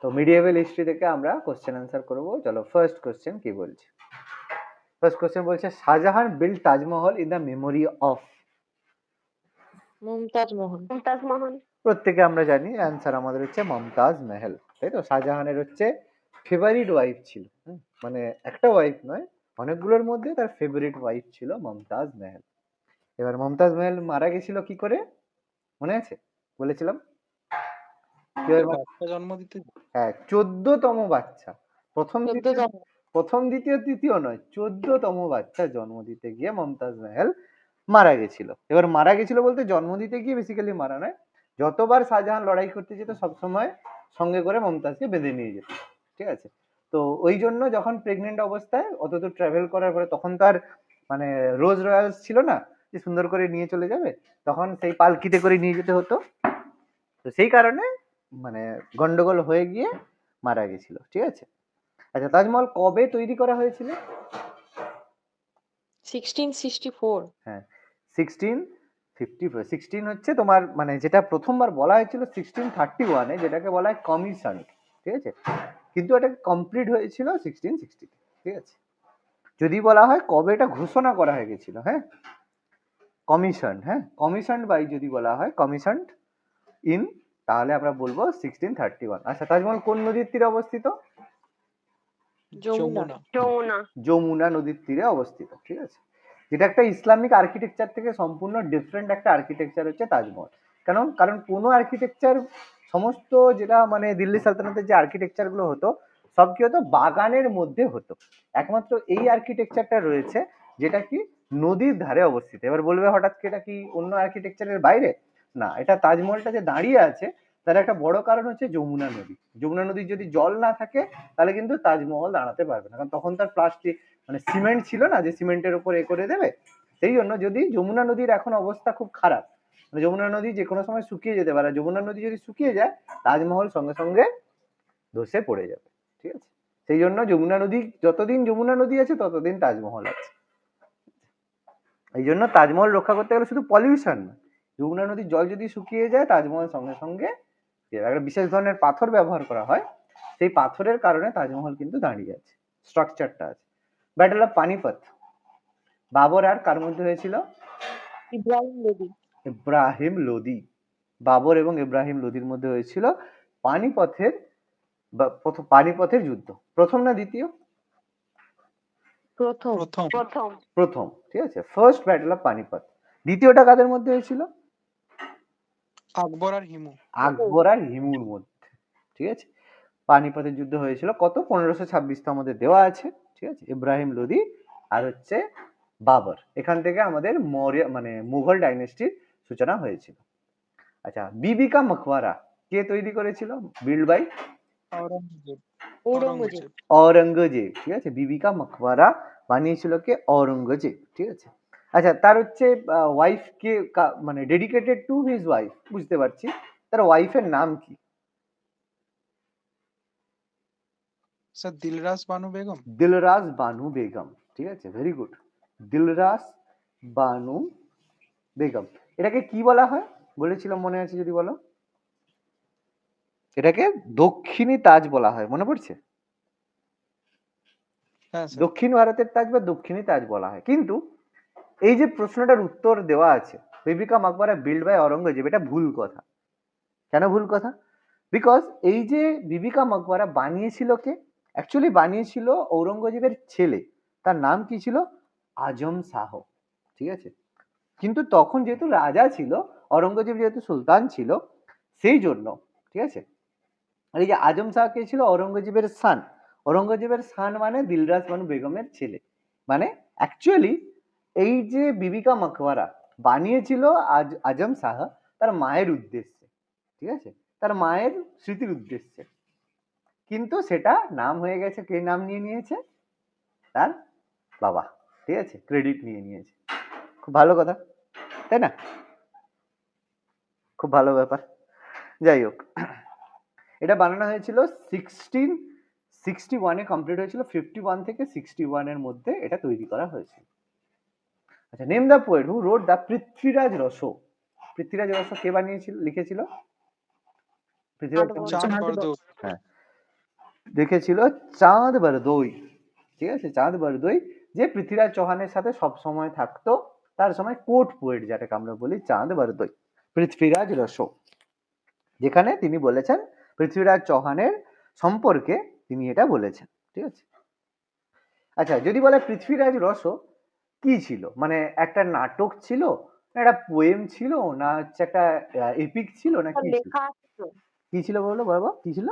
তো মিডিয়েভাল হিস্ট্রি থেকে আমরা কোশ্চেন অ্যান্সার করবো। চলো ফার্স্ট কোশ্চেন কি বলছে। ফার্স্ট কোশ্চেন বলছে Shahjahan build Taj Mahal in the memory of. Mumtaz মহল। মুমতাজ মহল। প্রত্যেকে আমরা জানি অ্যান্সার আমাদের হচ্ছে মমতাজ মেহেল, তাই তো? শাহজাহানের হচ্ছে ফেভারিট ওয়াইফ ছিল, মানে একটা ওয়াইফ নয়, অনেকগুলোর মধ্যে তার ফেভারিট ওয়াইফ ছিল মমতাজ মেহেল। এবার মমতাজ মেহেল মারা গেছিল কি করে মনে আছে? বলেছিলাম বাচ্চা জন্ম দিতে। হ্যাঁ, 14তম বাচ্চা, প্রথম 14তম। দ্বিতীয় তৃতীয় নয়, 14তম বাচ্চা জন্ম দিতে গিয়ে মমতাজ মেহেল মারা গেছিল। এবার মারা গেছিল বলতে জন্ম দিতে গিয়ে বেসিক্যালি মারা নয়, যতবার শাহজাহান লড়াই করতে যেত সবসময় সঙ্গে করে মমতাজকে বেঁধে নিয়ে যেত, ঠিক আছে? তো ওই জন্য যখন প্রেগনেন্ট অবস্থায় অতদূর ট্রাভেল করার পরে, তখন তো আর মানে রোজ রয়্যালস ছিল না যে সুন্দর করে নিয়ে চলে যাবে, তখন সেই পালকিতে করে নিয়ে যেতে হতো। তো সেই কারণে মানে গন্ডগোল হয়ে গিয়ে মারা গেছিল, ঠিক আছে? আচ্ছা, তাজমহল কবে তৈরি করা হয়েছিল? 1664। হ্যাঁ, 1654। 16 হচ্ছে তোমার মানে যেটা প্রথমবার বলা হয়েছিল 1631-এ, যেটাকে বলা হয় কমিশন, ঠিক আছে? কিন্তু এটা কমপ্লিট হয়েছিল 1660, ঠিক আছে? যদি বলা হয় কবে এটা ঘোষণা করা হয়ে গেছিল, হ্যাঁ, কমিশন, হ্যাঁ, কমিশন বাই যদি বলা হয় কমিশন ইন, তাহলে আমরা বলবো 1631। আচ্ছা, তাজমহল কোন নদীর তীরে অবস্থিত? যমুনা। যমুনা। যমুনা নদীর তীরে অবস্থিত, ঠিক আছে? যেটা একটা ইসলামিক আর্কিটেকচার থেকে সম্পূর্ণ ডিফারেন্ট একটা আর্কিটেকচার হচ্ছে তাজমহল। কারণ কোনো আর্কিটেকচার, সমস্ত যেটা মানে দিল্লি সালতানাতের যে আর্কিটেকচার গুলো হতো সব কি হতো, বাগানের মধ্যে হতো। একমাত্র এই আর্কিটেকচারটা রয়েছে যেটা কি নদীর ধারে অবস্থিত। এবার বলবে হঠাৎ কি এটা কি অন্য আর্কিটেকচারের বাইরে? না, এটা তাজমহলটা যে দাঁড়িয়ে আছে তার একটা বড় কারণ হচ্ছে যমুনা নদী। যমুনা নদীর যদি জল না থাকে তাহলে কিন্তু তাজমহল দাঁড়াতে পারবে না, কারণ তখন তার প্লাস্টিক মানে সিমেন্ট ছিল না যে সিমেন্টের উপর এ করে দেবে। সেই জন্য যদি যমুনা নদীর এখন অবস্থা খুব খারাপ, মানে যমুনা নদী যে কোনো সময় শুকিয়ে যেতে পারে, যমুনা নদী যদি শুকিয়ে যায় তাজমহল সঙ্গে সঙ্গে ধসে পড়ে যাবে, ঠিক আছে? সেই জন্য যমুনা নদী, যতদিন যমুনা নদী আছে ততদিন তাজমহল আছে। এই জন্য তাজমহল রক্ষা করতে গেলে শুধু পলিউশন না, যমুনা নদীর জল যদি শুকিয়ে যায় তাজমহল সঙ্গে সঙ্গে একটা বিশেষ ধরনের পাথর ব্যবহার করা হয়, সেই পাথরের কারণে তাজমহল কিন্তু দাঁড়িয়ে আছে, স্ট্রাকচারটা আছে। ব্যাটল অফ পানিপথ বাবর আর কার মধ্যে হয়েছিল? ইব্রাহিম লোদি। ইব্রাহিম লোদি, বাবর এবং ইব্রাহিম লোদির মধ্যে হয়েছিল পানিপথের পানিপথের যুদ্ধ। প্রথম না দ্বিতীয়? প্রথম, ঠিক আছে, ফার্স্ট ব্যাটল অফ পানিপথ। দ্বিতীয়টা কাদের মধ্যে হয়েছিল? আকবর আর হিমু। আকবর আর হিমুর মধ্যে, ঠিক আছে? পানিপথের যুদ্ধ হয়েছিল কত? 1526 তো আমাদের দেওয়া আছে, ঠিক আছে? ইব্রাহিম লোদি আর হচ্ছে বাবর, এখান থেকে আমাদের মৌর্য মানে মুঘল ডাইনেস্টির সূচনা হয়েছিল। আচ্ছা, বিবি কা মকবরা কে তৈরি করেছিল? বিল্ড বাই ঔরঙ্গজেব, ঠিক আছে? বিবি কা মকবরা বানিয়েছিল কে? ঔরঙ্গজেব, ঠিক আছে? আচ্ছা, তার হচ্ছে ওয়াইফ কে মানে ডেডিকেটেড টু হিজ ওয়াইফ, বুঝতে পারছি, তার ওয়াইফের নাম কি? স্যার দিলরাস বানু বেগম। দিলরাস বানু বেগম, ঠিক আছে, ভেরি গুড, দিলরাস বানু বেগম। এটাকে কি বলা হয় বলেছিলাম মনে আছে যদি বলো? এটাকে দক্ষিণী তাজ বলা হয়, মনে পড়ছে? দক্ষিণ ভারতের তাজ বা দক্ষিণী তাজ বলা হয়। কিন্তু এই যে প্রশ্নটার উত্তর দেওয়া আছে বিবি কা মকবরা বিল্ড বাই ঔরঙ্গজেব, এটা ভুল কথা। কেন ভুল কথা? বিকজ এই যে বিবি কা মকবরা বানিয়েছিল কে? অ্যাকচুয়ালি বানিয়েছিল ঔরঙ্গজেবের ছেলে, তার নাম কি ছিল? আজম শাহ, ঠিক আছে? কিন্তু তখন যেহেতু রাজা ছিল, ঔরঙ্গজেব যেহেতু সুলতান ছিল, সেই জন্য, ঠিক আছে? আর এই যে আজম শাহ কে ছিল? ঔরঙ্গজেবের সান। ঔরঙ্গজেবের সান মানে দিলরাস বানু বেগমের ছেলে। মানে অ্যাকচুয়ালি এই যে বিবি কা মকবরা বানিয়েছিল আজম শাহ তার মায়ের উদ্দেশ্যে, ঠিক আছে, তার মায়ের স্মৃতির উদ্দেশ্যে, কিন্তু সেটা নাম হয়ে গেছে, কে নাম নিয়ে নিয়েছে? তার বাবা, ঠিক আছে, ক্রেডিট নিয়ে নিয়েছে। খুব ভালো কথা, তাই না? খুব ভালো ব্যাপার। যাই হোক, এটা বানানো হয়েছিল 1661-এ কমপ্লিট হয়েছিল, 51 থেকে 61 এর মধ্যে এটা তৈরি করা হয়েছিল। আচ্ছা, name the poet who wrote the Prithviraj Raso. Prithviraj Raso কে বানিয়েছিল, লিখেছিল? পৃথ্বীরাজ, চাঁদ বরদৌস। হ্যাঁ, দেখেছিল চাঁদ বরদই, ঠিক আছে, চাঁদ বরদই, যে পৃথ্বীরাজ চৌহানের সাথে সব সময় থাকতো, তার সময় কোর্ট পোয়েট যেটাকে আমরা বলি চাঁদ বরদই, পৃথ্বীরাজ রসো, যেখানে তিনি বলেছেন পৃথ্বীরাজ চৌহানের সম্পর্কে তিনি এটা বলেছেন, ঠিক আছে। আচ্ছা, যদি বলে পৃথ্বীরাজ রসো কি ছিল, মানে একটা নাটক ছিল, না একটা পোয়েম ছিল, না হচ্ছে একটা এপিক ছিল, না কি ছিল? লেখা আছে তো, কি ছিল বলো বাবা, কি ছিল?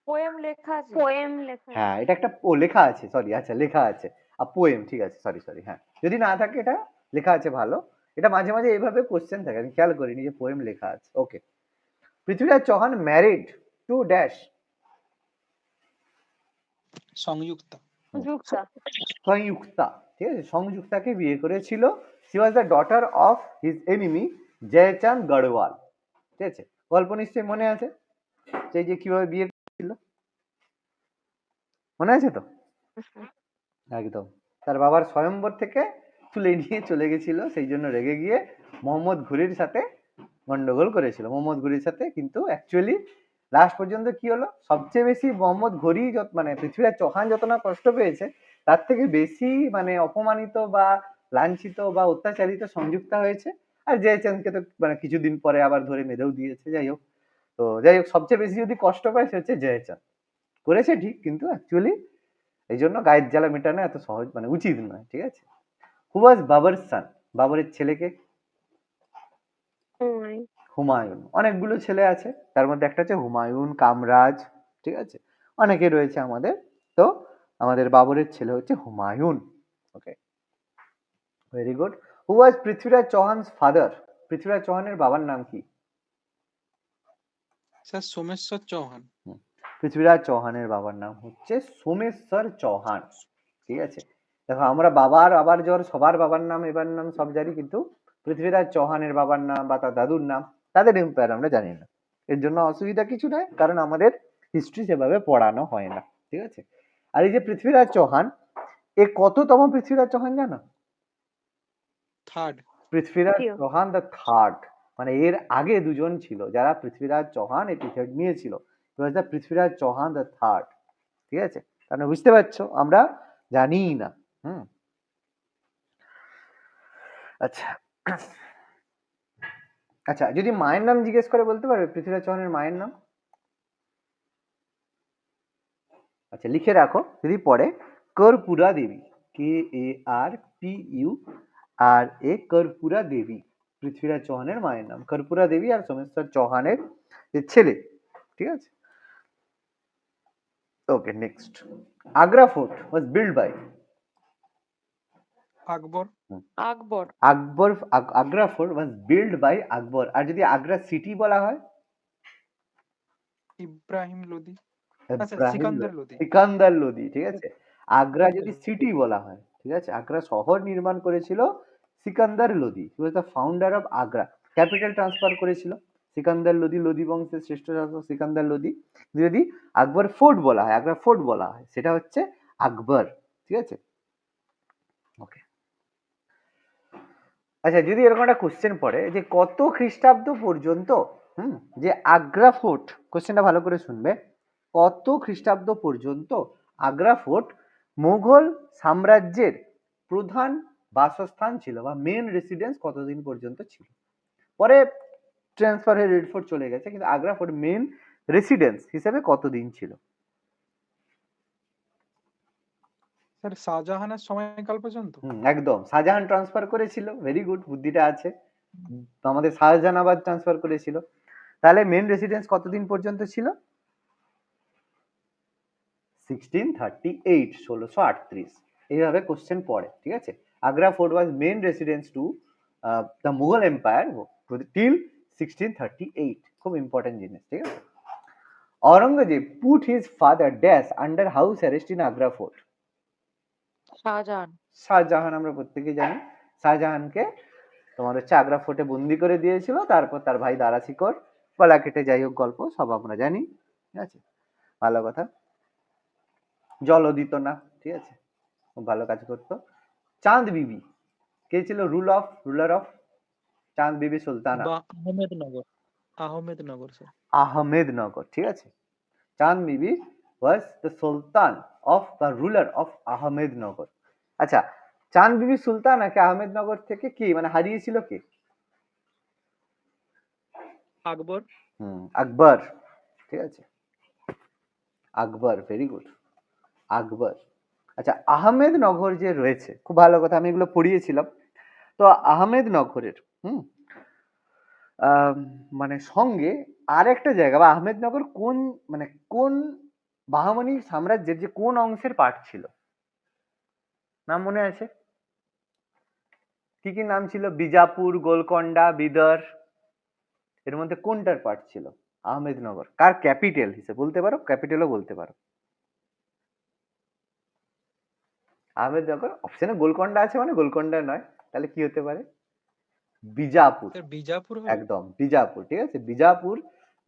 পোয়েম লেখা আছে। পোয়েম লেখা হ্যাঁ, এটা একটা লেখা আছে, সরি, আচ্ছা লেখা আছে, আর পোয়েম, ঠিক আছে, সরি সরি, হ্যাঁ, যদি না থাকে এটা লেখা আছে, ভালো। এটা মাঝে মাঝে এইভাবে কোশ্চেন থাকে, আমি খেয়াল করিনি যে পোয়েম লেখা আছে। Okay, Prithviraj Chauhan married to dash, Sanyukta. যুক্তা সংযুক্তা, ঠিক আছে, সংযুক্তাকে বিয়ে করেছিল। She was the daughter of his enemy Jaichand Garhwal, ঠিক আছে। গল্প নিশ্চয়ই মনে আছে, সেই যে কিভাবে বিয়ে করেছিল, মনে আছে তো? একদম, তার বাবার স্বয়ম্বর থেকে তুলে নিয়ে চলে গেছিল, সেই জন্য রেগে গিয়ে মোহাম্মদ ঘুরির সাথে গন্ডগোল করেছিল, মোহাম্মদ ঘুরির সাথে। কিন্তু অ্যাকচুয়ালি লাস্ট পর্যন্ত কি হলো, সবচেয়ে বেশি মোহাম্মদ ঘুরি মানে পৃথ্বীরাজ চৌহান যত না কষ্ট পেয়েছে, তার থেকে বেশি মানে অপমানিত বা লাঞ্ছিত বা অত্যাচারিত সংযুক্তা হয়েছে। আর জয়চাঁদকে তো মানে কিছুদিন পরে আবার ধরে মেরেও দিয়েছে। যাই হোক, তো যাই হোক, সবচেয়ে বেশি যদি কষ্ট পায় সে হচ্ছে জয়চাঁদ। করেছে ঠিক, কিন্তু অ্যাকচুয়ালি এই জন্য গায়ের জ্বালা মেটানো এত সহজ মানে উচিত নয়, ঠিক আছে। হু ওয়াজ বাবর সান, বাবরের ছেলেকে? হুমায়ুন হুমায়ুন। অনেকগুলো ছেলে আছে, তার মধ্যে একটা হচ্ছে হুমায়ুন, কামরাজ, ঠিক আছে, অনেকে রয়েছে আমাদের। তো আমাদের বাবরের ছেলে হচ্ছে হুমায়ুন। ওকে, ভেরি গুড। হু ওয়াজ পৃথ্বীরাজ চৌহানস ফাদার, পৃথ্বীরাজ চৌহানের বাবার নাম কি? স্যার সোমেশ্বর চৌহান। পৃথ্বীরাজ চৌহানের বাবার নাম হচ্ছে সোমেশ্বর চৌহান, ঠিক আছে। দেখো, আমরা বাবার জ্বর সবার বাবার নাম এবার নাম সব জানি, কিন্তু পৃথ্বীরাজ চৌহানের বাবার নাম বা তার দাদুর নাম, তাদের এম্পায়ার আমরা জানি না। এর জন্য অসুবিধা কিছু নয়, কারণ আমাদের হিস্ট্রি সেভাবে পড়ানো হয় না, ঠিক আছে। আর এই যে পৃথ্বীরাজ চৌহান, এ কততম পৃথ্বীরাজ চৌহান জানো? থার্ড। পৃথ্বীরাজ তৃতীয়। চৌহান দ্য থার্ড, মানে এর আগে দুজন ছিল যারা পৃথ্বীরাজ চৌহান এপিসোড নিয়েছিল, পৃথ্বীরাজ চৌহান দ্য থার্ড, ঠিক আছে। তাহলে বুঝতে পারছো, আমরা জানি না। হুম, আচ্ছা আচ্ছা, যদি মায়ের নাম জিজ্ঞেস করে বলতে পারবে পৃথ্বীরাজ চৌহানের মায়ের নাম? আচ্ছা, লিখে রাখো, যদি পড়ে কর্পূরা দেবী, KARPURA কর্পূরা দেবী, পৃথ্বীরাজ চৌহানের মায়ের নাম কর্পূরা দেবী, আর সোমেশ্বর চৌহানের যে ছেলে, ঠিক আছে। Okay, next. Agra fort was build by? Akbar. Akbar. Akbar, Agra fort was build by Akbar. আর যদি আগ্রা সিটি বলা হয়? ইব্রাহিম লোদি। আচ্ছা, ইব্রাহিম সিকান্দার লোদি। সিকান্দার লোদি, ঠিক আছে। আগ্রা যদি সিকান্দার সিটি বলা হয়, ঠিক আছে, আগ্রা শহর নির্মাণ করেছিল Sikandar Lodi, he was the founder of Agra. Capital transfer করেছিল সিকান্দার লোদি, লোদি বংশের শ্রেষ্ঠ শাসক সিকান্দার লোদি। যদি আকবর ফোর্ট বলা হয়, আগ্রা ফোর্ট বলা হয়, সেটা হচ্ছে আকবর, ঠিক আছে। ওকে, আচ্ছা, যদি এরকম একটা কোশ্চেন পড়ে যে কত খ্রিস্টাব্দ পর্যন্ত, যে আগ্রা ফোর্ট, কোশ্চেনটা ভালো করে শুনবে, কত খ্রিস্টাব্দ পর্যন্ত আগ্রা ফোর্ট মুঘল সাম্রাজ্যের প্রধান বাসস্থান ছিল বা মেন রেসিডেন্স কতদিন পর্যন্ত ছিল? পরে ট্রান্সফার হয়ে রেড ফোর্ট চলে গেছে, কিন্তু আগ্রা ফোর্ট মেন রেসিডেন্স হিসেবে কতদিন ছিল? স্যার শাহজাহানের সময়কাল পর্যন্ত। একদম, শাহজাহান ট্রান্সফার করেছিল, ভেরি গুড, বুদ্ধিটা আছে। আমাদের শাহজাহানাবাদ ট্রান্সফার করেছিল। তাহলে মেন রেসিডেন্স কতদিন পর্যন্ত ছিল? 1638, 1638। এইভাবে কোশ্চেন পড়ে, ঠিক আছে। Agra fort was main residence to the Mughal empire till 1638। খুব ইম্পর্টেন্ট জিনিস, ঠিক আছে। Aurangzeb put his father dash under house arrest in Agra fort? Shahjahan. Shahjahan, আমরা প্রত্যেকে জানি শাহজাহানকে তোমার হচ্ছে আগ্রা ফোর্টে বন্দি করে দিয়েছিল, তারপর তার ভাই দারা শিকর গলা কেটে, যাই হোক, গল্প সব আমরা জানি, ঠিক আছে। ভালো কথা, জলও দিত না, ঠিক আছে, খুব ভালো কাজ করতো। চাঁদ বিবি কে ছিল রুলার অফ চাঁদ বিবি সুলতানা? আহমেদনগর। আহমেদনগর স্যার। আহমেদনগর, ঠিক আছে। চাঁদ বিবি was the sultan of the ruler of Ahmednagar. আচ্ছা, চাঁদ বিবি সুলতানাকে আহমেদনগর থেকে কি মানে হারিয়েছিল কে? আকবর। আকবর। ঠিক আছে, আকবর, ভেরি গুড, আকবর। আচ্ছা, আহমেদনগর যে রয়েছে, খুব ভালো কথা, আমি এগুলো পড়িয়েছিলাম। তো আহমেদনগরের মানে সঙ্গে আর একটা জায়গা বা আহমেদনগর কোন মানে কোন বাহমানি সাম্রাজ্যের যে কোন অংশের পার্ট ছিল, নাম মনে আছে? কি কি নাম ছিল? বিজাপুর, গোলকন্ডা, বিদর, এর মধ্যে কোনটার পার্ট ছিল আহমেদনগর? কার ক্যাপিটাল হিসেবে বলতে পারো, ক্যাপিটালও বলতে পারো। আহমেদনগর অপশনে গোলকন্ডা আছে মানে গোলকন্ডা নয়, তাহলে কি হতে পারে? বিজাপুর। স্যার বিজাপুর হবে? একদম বিজাপুর, ঠিক আছে, বিজাপুর।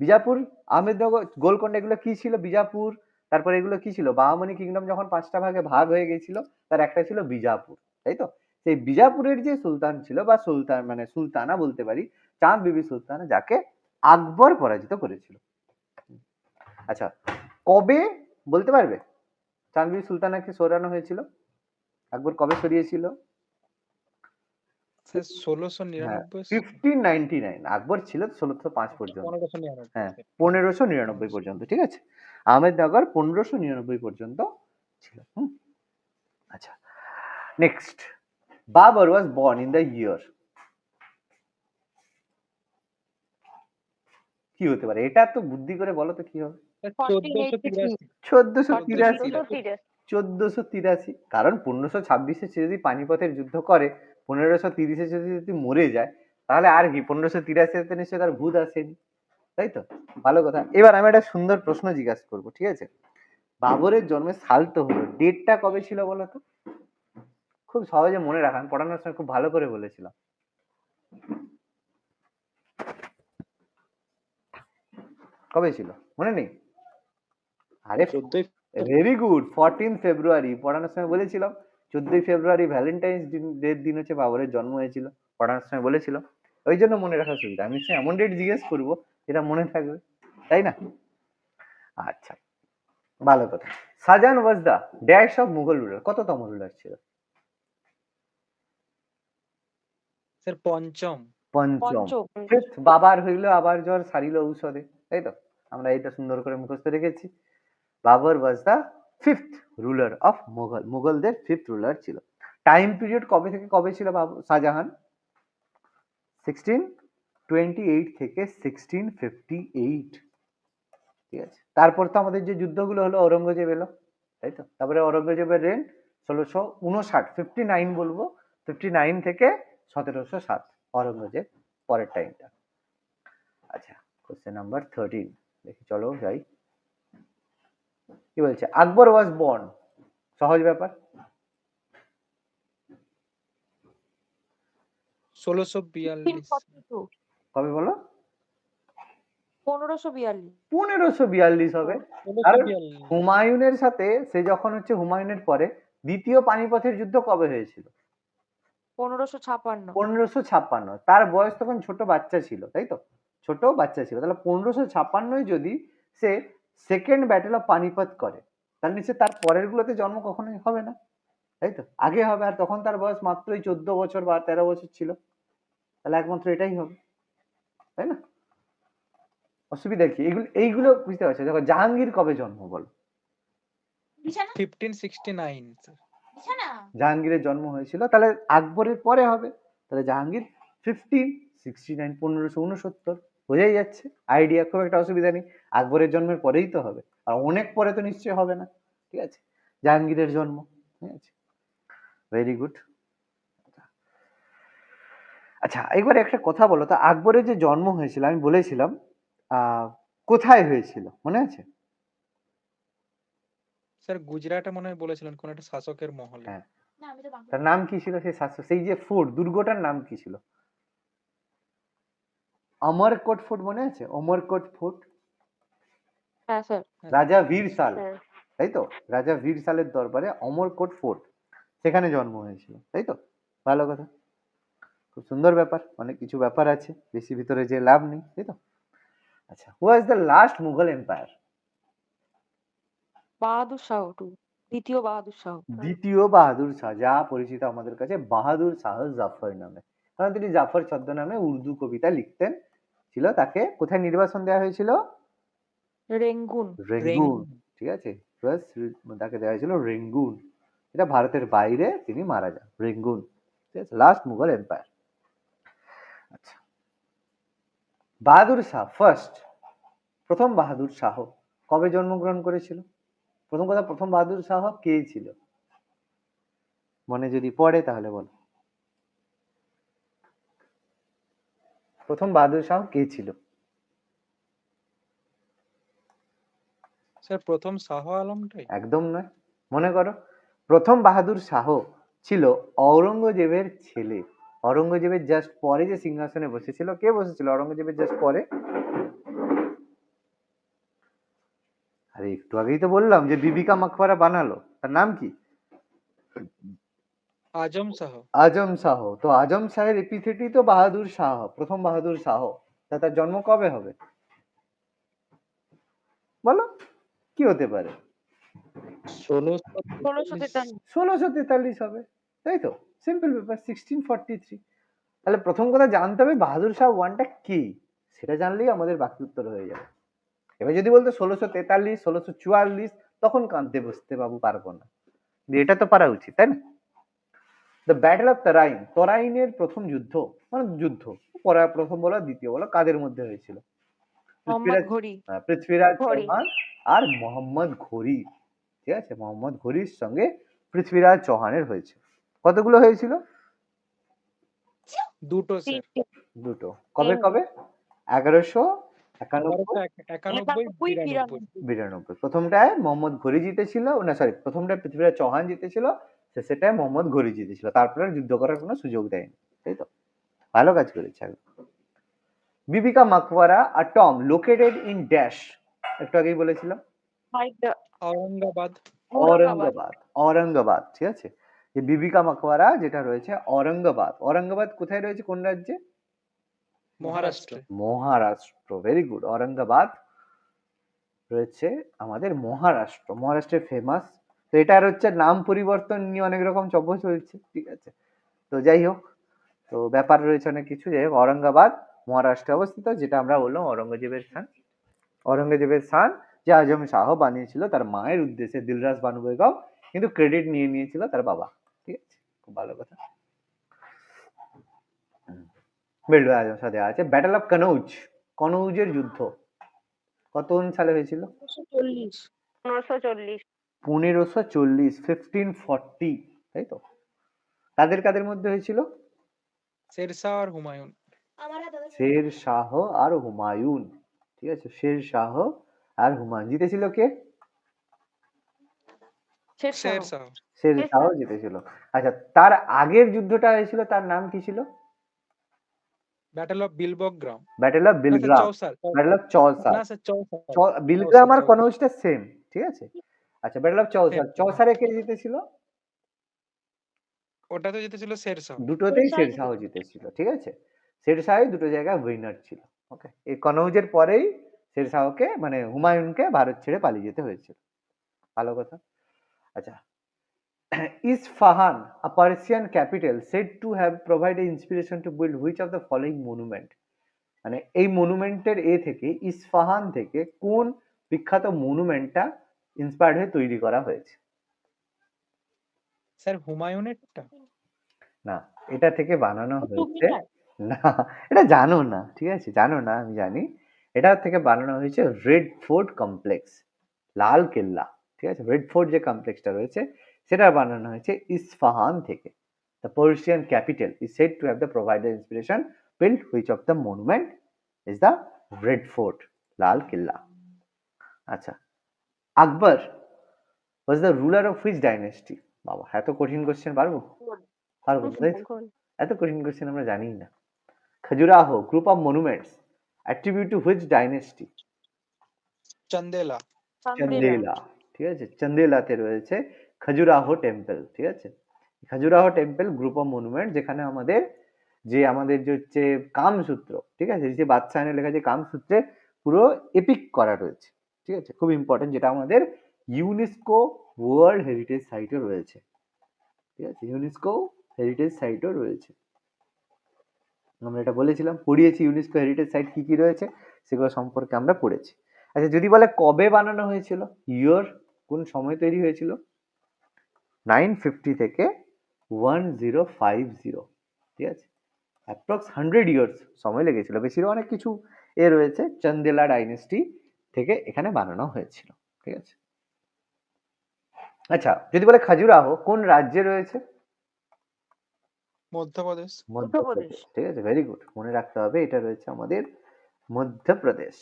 বিজাপুর, আহমেদনগর, গোলকন্ডা এগুলো কি ছিল? বিজাপুর। তারপরে এগুলো কি ছিল? বাহমানি কিংডম যখন 5টা ভাগে ভাগ হয়ে গেছিল, তার একটা ছিল বিজাপুর, তাই তো? সেই বিজাপুরের যে সুলতান ছিল বা সুলতান মানে সুলতানা বলতে পারি, চাঁদ বিবি সুলতানা, যাকে আকবর পরাজিত করেছিল। আচ্ছা, কবে বলতে পারবে চাঁদ বিবি সুলতানাকে সরানো হয়েছিল? আকবর কবে সরিয়েছিল? স্যার হ্যাঁ, 1699। 1599। আকবর ছিল 1605 পর্যন্ত। 1599। হ্যাঁ, 1599 পর্যন্ত, ঠিক আছে। আহমেদনগর 1599 পর্যন্ত ছিল। আচ্ছা, next, Babur was born in the year, কি হতে পারে? এটা তো বুদ্ধি করে বলো তো কি হবে? স্যার 1483 1483। 1483। 1483, কারণ 1526-এ সে যদি পানিপথের যুদ্ধ করে, 1530-এ যদি মরে যায়, তাহলে আর কি 1583-তে নিশ্চয়ই তার ভূত আসেনি, তাই তো? ভালো কথা। এবার আমি একটা সুন্দর প্রশ্ন জিজ্ঞাসা করবো, ঠিক আছে? বাবরের জন্মের সাল তো হলো, ডেটটা কবে ছিল বলো তো? খুব সহজে মনে রাখা, আমি পড়ানোর সময় খুব ভালো করে বলেছিলাম। কবে ছিল মনে নেই? আরে 14 ভেরি গুড, 14 ফেব্রুয়ারি। পড়ানোর সময় বলেছিলাম 14 ফেব্রুয়ারি ভ্যালেন্টাইন্স ডের দিন হচ্ছে বাবরের জন্ম হয়েছিল, পড়ানোর সময় বলেছিলাম। ওই জন্য মনে রাখার সুবিধা, আমি সে এমন ডেট জিজ্ঞেস করবো যেটা মনে থাকবে, তাই না? আচ্ছা, ভালো কথা। Shah Jahan was the dash of Mughal ruler, কততম রুলার ছিল? স্যার পঞ্চম। পঞ্চম। পঞ্চম। ফিফথ, বাবার হইলো আবার জ্বর সারিল ঔষধে, তাই তো? আমরা এটা সুন্দর করে মুখস্থ রেখেছি। বাবর ওয়াজ দা ফিফথ রুলার অফ মুঘল, মুঘলদের ফিফথ রুলার ছিল। টাইম পিরিয়ড কবে থেকে কবে ছিল শাহজাহান? 1628 থেকে 1658, ঠিক আছে। তারপর তো আমাদের যে যুদ্ধগুলো হলো, ঔরঙ্গজেব এলো, তাই তো? তারপরে ঔরঙ্গজেবের রেন 1659, 59 বলবো, 59 থেকে 1707 ঔরঙ্গজেব, পরের টাইমটা। আচ্ছা, কোশ্চেন নাম্বার 13 দেখি, চলো যাই। কি বলছে? আকবর ওয়াজ বর্ন, সহজ ব্যাপার। 1642। 1542 কবে বলো? 1542 1542 হবে। কারণ 1642। হুমায়ুনের সাথে সে যখন হচ্ছে, হুমায়ুনের পরে দ্বিতীয় পানিপথের যুদ্ধ কবে হয়েছিল? 1556 1556। তার বয়স তখন ছোট বাচ্চা ছিল, তাই তো? ছোট বাচ্চা ছিল, তাহলে 1556 যদি সে সেকেন্ড ব্যাটেল অফ পানিপথ করে, তাহলে নিশ্চয় তার পরের গুলোতে জন্ম কখনোই হবে না, তাই তো? আগে হবে, আর তখন তার বয়স মাত্রই 14 বছর বা 13 বছর ছিল, তাহলে একমাত্র এটাই হবে, তাই না? অসুবিধা কি? এইগুলো বুঝতে পারছো? দেখো, জাহাঙ্গীর কবে জন্ম বলো? 1569 স্যার। জাহাঙ্গীরের জন্ম হয়েছিল, তাহলে আকবরের পরে হবে, তাহলে জাহাঙ্গীর 1569, 1569। বোঝাই যাচ্ছে, আইডিয়া, খুব একটা অসুবিধা নেই। আকবরের জন্মের পরেই তো হবে, আর অনেক পরে তো নিশ্চয়ই হবে না, ঠিক আছে? জাহাঙ্গীরের জন্ম, ঠিক আছে, ভেরি গুড। আচ্ছা, এবার একটা কথা বলো তো, আকবরের যে জন্ম হয়েছিল, আমি বলেছিলাম কোথায় হয়েছিল মনে আছে? স্যার গুজরাটে মনে হয় বলেছিলেন কোন একটা শাসকের মহলে। হ্যাঁ, তার নাম কি ছিল? সেই শাসক, সেই যে ফোর্ট, দুর্গটার নাম কি ছিল? অমরকোট ফোর্ট, মনে আছে? অমরকোট ফোর্ট, হ্যাঁ স্যার। রাজা বীর সাল, স্যার তাই তো? রাজা বীর সালের দরবারে অমরকোট ফোর্ট, সেখানে জন্ম হয়েছিল, তাই তো? ভালো কথা, খুব সুন্দর ব্যাপার, অনেক কিছু ব্যাপার আছে, বেশি ভিতরে যে লাভ নেই, তাই তো? আচ্ছা, who was the last Mughal empire? Bahadur Shah two, দ্বিতীয় বাহাদুর শাহ। দ্বিতীয় বাহাদুর শাহ, যা পরিচিত আমাদের কাছে বাহাদুর শাহ জাফর নামে, কারণ তিনি জাফর ছদ্মনামে উর্দু কবিতা লিখতেন ছিল। তাকে কোথায় নির্বাসন দেওয়া হয়েছিল? রেঙ্গুন। রেঙ্গুন, ঠিক আছে। তাকে দেওয়া হয়েছিল রেঙ্গুন, এটা ভারতের বাইরে তিনি মারা যান, রেঙ্গুন, ঠিক আছে, লাস্ট মুঘল এম্পায়ার। আচ্ছা, বাহাদুর শাহ ফার্স্ট, প্রথম বাহাদুর শাহ কবে জন্মগ্রহণ করেছিল? প্রথম কথা, প্রথম বাহাদুর শাহ কে ছিল? মনে যদি পড়ে তাহলে বলো, প্রথম বাহাদুর শাহ কে ছিল? স্যার প্রথম শাহ আলমটাই। একদম নয়, মনে করো, প্রথম বাহাদুর শাহ ছিল ঔরঙ্গজেবের ছেলে। ঔরঙ্গজেবের জাস্ট পরে যে সিংহাসনে বসেছিল, কে বসেছিল ঔরঙ্গজেবের জাস্ট পরে? আরে একটু আগেই তো বললাম যে বিবিকা মাকবারা বানালো, তার নাম কি? আজম শাহ। আজম শাহ। তো আজম শাহের এপিথেটই তো বাহাদুর শাহ, প্রথম বাহাদুর শাহ। তা তার জন্ম কবে হবে বলো, কি হতে পারে? 1643। 1643 হবে, তাই তো, সিম্পল ব্যাপার, 1643। তাহলে প্রথম কথা জানতে হবে বাহাদুর শাহ ওয়ানটা কি, সেটা জানলেই আমাদের বাকি উত্তর হয়ে যাবে। এবার যদি বলতো 1643, 1644, তখন কাঁদতে বসতে বাবু পারবো না, এটা তো পারা উচিত, তাই না? দ্য ব্যাটল অফ তরাইন, তরাইনের প্রথম যুদ্ধ, মানে যুদ্ধ, পরে প্রথম বলো দ্বিতীয় বলো, কাদের মধ্যে হয়েছিল? মোহাম্মদ ঘড়ি। পৃথ্বীরাজ ঘড়ি। চৌহান আর মোহাম্মদ ঘড়ি, ঠিক আছে, মোহাম্মদ ঘড়ির সঙ্গে পৃথ্বীরাজ চৌহানের হয়েছে। কতগুলো হয়েছিল? দুটো স্যার। দুটো। কবে কবে? 1191, 1191, 92। 92। প্রথমটায় মোহাম্মদ ঘড়ি জিতেছিল, না সরি, প্রথমটায় পৃথ্বীরাজ চৌহান জিতেছিল, শেষেরটায় মোহাম্মদ ঘড়ি জিতেছিল, তারপরে আর যুদ্ধ করার কোনো সুযোগ দেয়নি, তাই তো, ভালো কাজ করেছে। বিবিকা মাকবারা আর টম লোকেটেড ইন ড্যাশ, একটু আগেই বলেছিলাম, ঔরঙ্গাবাদ। ঔরঙ্গাবাদ, ঔরঙ্গাবাদ, ঠিক আছে। যে বিবিকা মাকবারা যেটা রয়েছে ঔরঙ্গাবাদ, ঔরঙ্গাবাদ কোথায় রয়েছে, কোন রাজ্যে? মহারাষ্ট্র। Maharashtra, very good. ঔরঙ্গাবাদ রয়েছে আমাদের মহারাষ্ট্র, মহারাষ্ট্রের ফেমাস। তো এটার হচ্ছে নাম পরিবর্তন নিয়ে অনেক রকম চব্য চলছে, ঠিক আছে। তো যাই হোক, তো ব্যাপার রয়েছে অনেক কিছু। যাই হোক, ঔরঙ্গাবাদ মহারাষ্ট্রে অবস্থিত, যেটা আমরা বললাম ঔরঙ্গজেবের স্থান। ঔরঙ্গজেবের স্থান যে আজম শাহ বানিয়েছিল তার মায়ের উদ্দেশ্যে, দিলরাস বানু বেগম, কিন্তু ক্রেডিট নিয়ে নিয়েছিল তার বাবা, ঠিক আছে, খুব ভালো কথা। বিল্ডু আজম সাথে আছে ব্যাটল অফ কনৌজ, কনৌজের যুদ্ধ কত সালে হয়েছিল? 1540। 1540, 1540, তাই তো। কাদের কাদের মধ্যে হয়েছিল? শেরশাহ আর হুমায়ুন। শের শাহ আর হুমায়ুন, ঠিক আছে, শের শাহ আর হুমায়ুন। জিতেছিল কে? শেরশাহ। শের শাহ জিতেছিল। আচ্ছা, তার আগের যুদ্ধটা হয়েছিল, তার নাম কি ছিল? Battle of Bilgram. Battle of না sir, Bilgram, Chausa. Battle of Chausa. না স্যার, চৌসার। বিলগ্রাম আর চৌসার। কনৌজটা সেম, ঠিক আছে। আচ্ছা, ব্যাটল অফ চৌসার, চৌসারে কে জিতেছিল? ওটা তো জিতেছিল শেরশাহ। দুটোতেই শের শাহ জিতেছিল, ঠিক আছে। শের শাহই দুটো জায়গায় উইনার ছিল। ওকে, এই কনৌজের পরেই শের শাহকে, মানে হুমায়ুনকে ভারত ছেড়ে পালিয়ে যেতে হয়েছিল, ভালো কথা। আচ্ছা, Isfahan, a Persian capital said to have provided inspiration to build which of the following monument? মানে এই মনুমেন্টের থেকে, ইসফাহান থেকে কোন বিখ্যাত মনুমেন্টটা ইন্সপায়ার্ড হয়ে তৈরি করা হয়েছে? স্যার হুমায়ুনেরটা। না, এটা থেকে বানানো হয়েছে, না এটা জানো না, ঠিক আছে, জানো না, আমি জানি। এটা থেকে বানানো হয়েছে রেড ফোর্ট কমপ্লেক্স, লাল কেল্লা, ঠিক আছে। রেড ফোর্ট যে কমপ্লেক্সটা রয়েছে সেটা বানানো হয়েছে ইসফাহান থেকে। The Persian capital is said to have the provided inspiration built which of the monument is the red fort, লাল কেল্লা। আচ্ছা, আকবর was the ruler of which dynasty? বাবা, এত কঠিন কোশ্চেন পারবো? পারবো না, তাই তো? এত কঠিন কোশ্চেন আমরা জানি না। Khajuraho group of monuments attribute to which dynasty? চন্দেলা। চন্দেলা, ঠিক আছে, চন্দেলাতে রয়েছে খাজুরাহো টেম্পল, ঠিক আছে। Khajuraho temple group of monument, যেখানে আমাদের যে হচ্ছে কামসূত্র, ঠিক আছে, যে বাদশাহনে লেখা যে কামসূত্রে পুরো এপিক করা রয়েছে, ঠিক আছে, খুব ইম্পর্টেন্ট, যেটা আমাদের ইউনেস্কো ওয়ার্ল্ড হেরিটেজ সাইটও রয়েছে, ঠিক আছে, ইউনেস্কো হেরিটেজ সাইটও রয়েছে। আমরা এটা বলেছিলাম, পড়িয়েছি ইউনেস্কো হেরিটেজ সাইট কি কি রয়েছে সেগুলো সম্পর্কে আমরা পড়েছি। আচ্ছা, যদি বলে কবে বানানো হয়েছিল, ইয়ার, কোন সময় তৈরি হয়েছিল, 950 থেকে 1050, ঠিক আছে, অ্যাপ্রক্স 100 ইয়ার্স সময় লেগেছিল। বেশিরভাগ অনেক কিছু রয়েছে, চন্দেলা ডাইনেস্টি থেকে এখানে বানানো হয়েছিল, ঠিক আছে। আচ্ছা, যদি বলে খাজুরাহো কোন রাজ্যে রয়েছে, মধ্যপ্রদেশ। মধ্যপ্রদেশ, ঠিক আছে, ভেরি গুড, মনে রাখতে হবে এটা রয়েছে আমাদের মধ্যপ্রদেশ।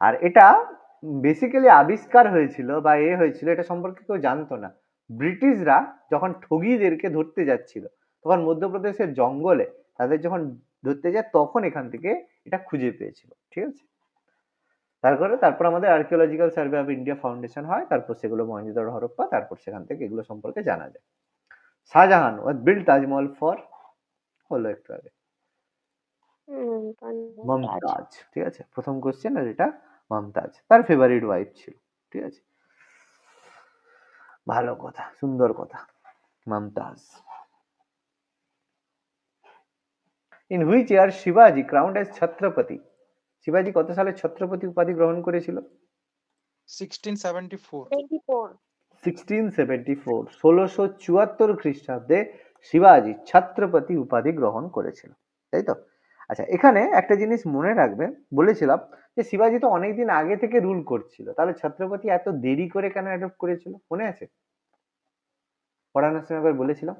আর এটা বেসিক্যালি আবিষ্কার হয়েছিল বা হয়েছিল, এটা সম্পর্কে কেউ জানতো না। ব্রিটিশরা যখন ঠগীদেরকে ধরতে যাচ্ছিল তখন মধ্যপ্রদেশের জঙ্গলে তাদের যখন ধরতে যায় তখন এখান থেকে এটা খুঁজে পেয়েছিল, ঠিক আছে। তারপর আমাদের archaeological survey of India foundation হয়, তারপর সেগুলো মহেঞ্জোদারো হরপ্পা, তারপর সেখান থেকে এগুলো সম্পর্কে জানা যায়। Shahjahan was build Taj Mahal for, হলো একটু আগে, মমতাজ, ঠিক আছে, প্রথম কোশ্চেন, আর এটা মমতাজ তার ফেভারিট ওয়াইফ ছিল, ঠিক আছে, ভালো কথা, সুন্দর কথা, মমতাজ। ইন হুইচ ইয়ার শিবাজি ক্রাউন্ড এজ ছত্রপতি, শিবাজি কত সালে ছত্রপতি উপাধি গ্রহণ করেছিল, 1674। 24 1674, 1674 খ্রিস্টাব্দে শিবাজি ছত্রপতি উপাধি গ্রহণ করেছিল, তাই তো। আচ্ছা, এখানে একটা জিনিস মনে রাখবে, বলেছিলাম যে শিবাজি তো অনেকদিন আগে থেকে রুল করছিল, তাহলে ছত্রপতি এত দেরি করে কেন অ্যাডপ্ট করেছিল, মনে আছে, পড়ানোর সময় একবার বলেছিলাম।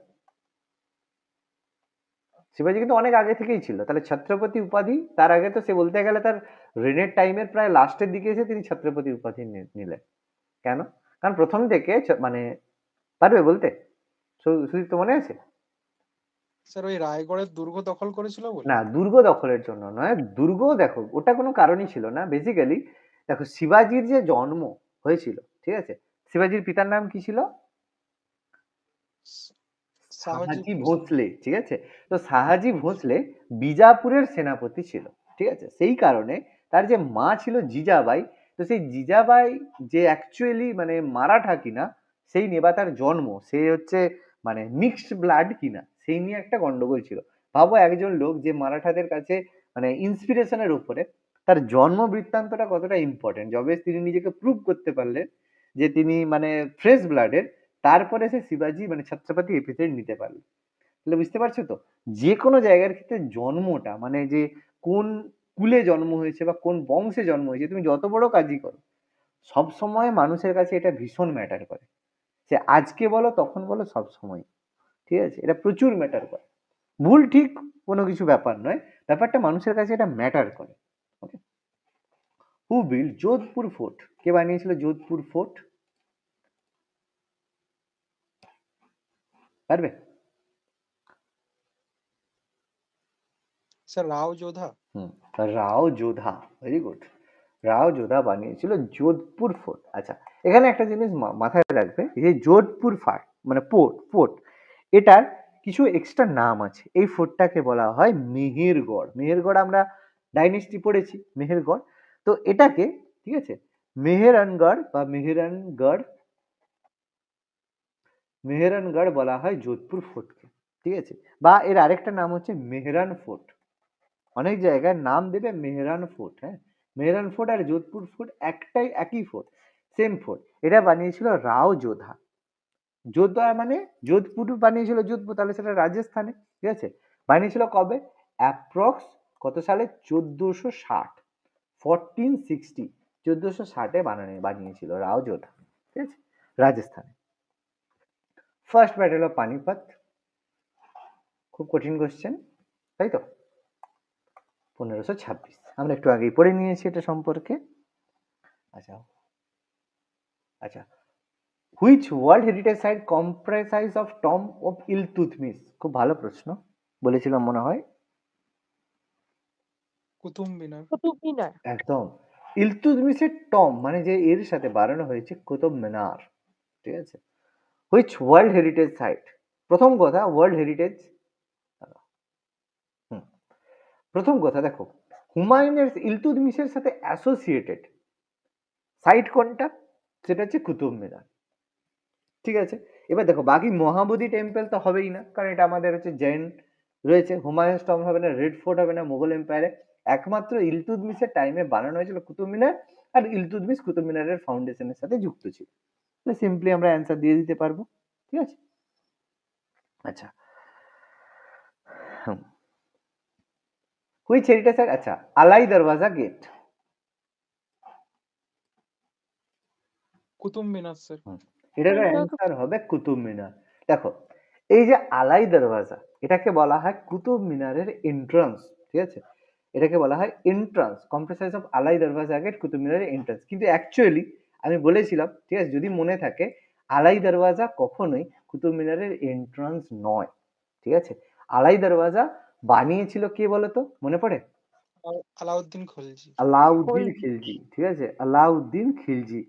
শিবাজি কিন্তু অনেক আগে থেকেই ছিল, তাহলে ছত্রপতি উপাধি তার আগে তো সে বলতে গেলে তার রেনের টাইমের প্রায় লাস্টের দিকে এসে তিনি ছত্রপতি উপাধি নিলেন। কেন? কারণ প্রথম থেকে মানে পারবে বলতে, সুদীপ তো মনে আছে? স্যার ওই রায়গড়ের দুর্গ দখল করেছিল বলে। না, দুর্গ দখলের জন্য নয়, দুর্গ দেখো ওটা কোনো কারণই ছিল না। বেসিক্যালি দেখো শিবাজির যে জন্ম হয়েছিল, ঠিক আছে, শিবাজির পিতার নাম কি ছিল, শাহাজি ভোঁসলে, ঠিক আছে। তো শাহাজি ভোঁসলে বিজাপুরের সেনাপতি ছিল, ঠিক আছে, সেই কারণে তার যে মা ছিল জিজাবাই, তো সেই জিজাবাই যে অ্যাকচুয়ালি মানে মারাঠা কিনা সেই নিয়ে, বা তার জন্ম সে হচ্ছে মানে মিক্সড ব্লাড কিনা সেই নিয়ে একটা গন্ডগোল ছিল। ভাবো একজন লোক যে মারাঠাদের কাছে মানে ইন্সপিরেশনের উপরে, তার জন্ম বৃত্তান্তটা কতটা ইম্পর্টেন্ট, যবে তিনি নিজেকে প্রুভ করতে পারলেন যে তিনি মানে ফ্রেশ ব্লাডের, তারপরে সে শিবাজি মানে ছত্রপতি এপিসোড নিতে পারলো। তাহলে বুঝতে পারছো তো, যে কোনো জায়গার ক্ষেত্রে জন্মটা মানে যে কোন কুলে জন্ম হয়েছে বা কোন বংশে জন্ম হয়েছে, তুমি যত বড় কাজই করো সব সময় মানুষের কাছে এটা ভীষণ ম্যাটার করে। সে আজকে বলো তখন বলো, সব সময়, ঠিক আছে, এটা প্রচুর ম্যাটার করে। ভুল ঠিক কোনো কিছু ব্যাপার নয়, ব্যাপারটা মানুষের কাছে এটা ম্যাটার করে। ওকে, হু বিল্ড যোধপুর ফোর্ট, কে বানিয়েছিল যোধপুর ফোর্ট, পারবে? স্যার রাও যোধা। রাও যোধা, ভেরি গুড, রাও যোধা বানিয়েছিল যোধপুর ফোর্ট। আচ্ছা, এখানে একটা জিনিস মাথায় রাখবে, যে যোধপুর ফোর্ট মানে ফোর্ট এটার কিছু এক্সট্রা নাম আছে। এই ফোর্টটাকে বলা হয় মেহেরগড়। মেহেরগড় আমরা ডাইনেস্টি পড়েছি, মেহেরগড়। তো এটাকে, ঠিক আছে, মেহেরনগড় বা মেহেরনগড় বলা হয় যোধপুর ফোর্টকে, ঠিক আছে, বা এর আরেকটা নাম হচ্ছে মেহরান ফোর্ট। অনেক জায়গায় নাম দেবে মেহরান ফোর্ট, হ্যাঁ, মেহরান ফোর্ট আর যোধপুর ফোর্ট একই ফোর্ট, সেম ফোর্ট। এটা বানিয়েছিল রাও যোধা। যোধা মানে যোধপুর বানিয়েছিল, যোধপুর তাহলে সেটা রাজস্থানে, ঠিক আছে। বানিয়েছিল কবে, অ্যাপ্রক্স কত সালে, 1460, 1460, 1460-এ বানিয়েছিল রাও যোধা, ঠিক আছে, রাজস্থানে। ফার্স্ট ব্যাটেল অফ পানিপথ, খুব কঠিন কোশ্চেন, তাই তো, 1526, আমরা একটু আগেই পড়ে নিয়েছি এটা সম্পর্কে। আচ্ছা আচ্ছা, which world heritage site comprise of tomb of Iltutmish, খুব ভালো প্রশ্ন, বলেছিলাম মনে হয়, কুতুব মিনার। কুতুব মিনার। একদম, ইলতুৎমিশের টম মানে যে এর সাথে বানানো হয়েছে কুতুব মিনার, ঠিক আছে। হুইচ ওয়ার্ল্ড হেরিটেজ সাইট, প্রথম কথা ওয়ার্ল্ড হেরিটেজ, প্রথম কথা দেখো হুমায়ুনের ইলতুৎমিশের সাথে অ্যাসোসিয়েটেড সাইট কোনটা, সেটা হচ্ছে কুতুব মিনার। ঠিক আছে, এবার দেখো বাকি মহাবোধি টেম্পল তো হবেই না, কারণ এটা আমাদের হচ্ছে জৈন রয়েছে। হুমায়ুন টম্ব হবে না, রেড ফোর্ট হবে না মুঘল এম্পায়ারে। একমাত্র ইলতুৎমিশের টাইমে বানানো হয়েছিল কুতুব মিনার, আর ইলতুৎমিশ কুতুব মিনারের ফাউন্ডেশনের সাথে যুক্ত ছিল। তাহলে সিম্পলি আমরা অ্যান্সার দিয়ে দিতে পারবো। ঠিক আছে, আচ্ছা হুইচ হেরিটেজ সাইট, আচ্ছা আলাই দরওয়াজা গেট। কুতুব মিনার স্যার। এটার অ্যান্সার হবে কুতুব মিনার। দেখো এই যে আলাই দরওয়াজা, এটাকে বলা হয় কুতুব মিনারের এন্ট্রান্স। ঠিক আছে, এটাকে বলা হয় এন্ট্রান্স, কম্প্রেসাইজ অফ আলাই দরওয়াজা গেট কুতুব মিনারের এন্ট্রান্স। কিন্তু অ্যাকচুয়ালি আমি বলেছিলাম, ঠিক আছে, যদি মনে থাকে, আলাই দরওয়াজা কখনোই কুতুব মিনারের এন্ট্রান্স নয়। ঠিক আছে, আলাই দরওয়াজা বানিয়েছিল কে বলতো, মনে পড়ে? আলাউদ্দিন খলজি। আলাউদ্দিন খলজি। খিলজি। ঠিক আছে, আলাউদ্দিন খিলজি।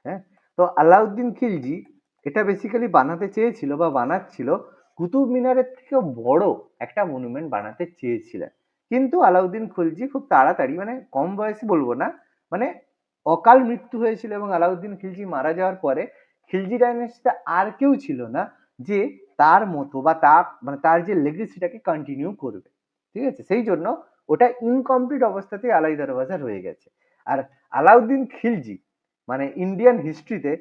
হ্যাঁ, তো আলাউদ্দিন খিলজি এটা বেসিক্যালি বানাতে চেয়েছিল বা বানাচ্ছিল কুতুব মিনারের থেকেও বড় একটা মনুমেন্ট বানাতে চেয়েছিলেন। কিন্তু আলাউদ্দিন খিলজি খুব তাড়াতাড়ি, মানে কম বয়সে বলবো না, মানে অকাল মৃত্যু হয়েছিল, এবং আলাউদ্দিন খিলজি মারা যাওয়ার পরে খিলজি ডাইনেস্টিতে আর কেউ ছিল না যে তার মতো বা তার মানে তার যে লেগেসিটাকে কন্টিনিউ করবে। ঠিক আছে, সেই জন্য ওটা ইনকমপ্লিট অবস্থাতেই আলাই দরওয়াজা রয়ে গেছে। আর আলাউদ্দিন খিলজি মানে ইন্ডিয়ান হিস্ট্রিতে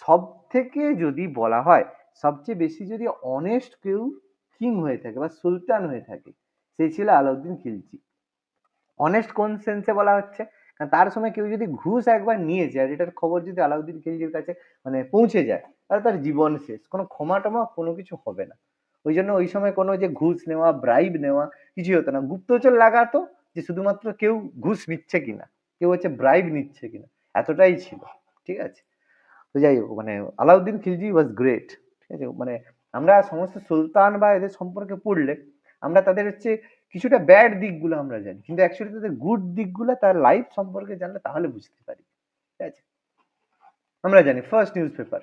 সব থেকে যদি বলা হয়, সবচেয়ে বেশি যদি অনেস্ট কেউ কিং হয়ে থাকে বা সুলতান হয়ে থাকে, সেই ছিল আলাউদ্দিন খিলজি। অনেস্ট কোন সেন্সে বলা হচ্ছে, কারণ তার সময় কেউ যদি ঘুষ একবার নিয়েছে আর এটার খবর যদি আলাউদ্দিন খিলজির কাছে মানে পৌঁছে যায়, তাহলে তার জীবন শেষ, কোনো ক্ষমা টমা কোনো কিছু হবে না। ওই জন্য ওই সময় কোনো যে ঘুষ নেওয়া, ব্রাইব নেওয়া কিছু হতো না, গুপ্তচর লাগাতো যে শুধুমাত্র কেউ ঘুষ নিচ্ছে কিনা, কেউ হচ্ছে ব্রাইব নিচ্ছে কিনা, এতটাই ছিল। ঠিক আছে, তো যাই হোক, মানে আলাউদ্দিন খিলজি ওয়াজ গ্রেট। ঠিক আছে, মানে আমরা সমস্ত সুলতান বা এদের সম্পর্কে পড়লে আমরা তাদের হচ্ছে কিছুটা ব্যাড দিকগুলো আমরা জানি, কিন্তু অ্যাকচুয়ালি তাদের গুড দিকগুলো তার লাইফ সম্পর্কে জানলে তাহলে বুঝতে পারি। ঠিক আছে, আমরা জানি ফার্স্ট নিউজ পেপার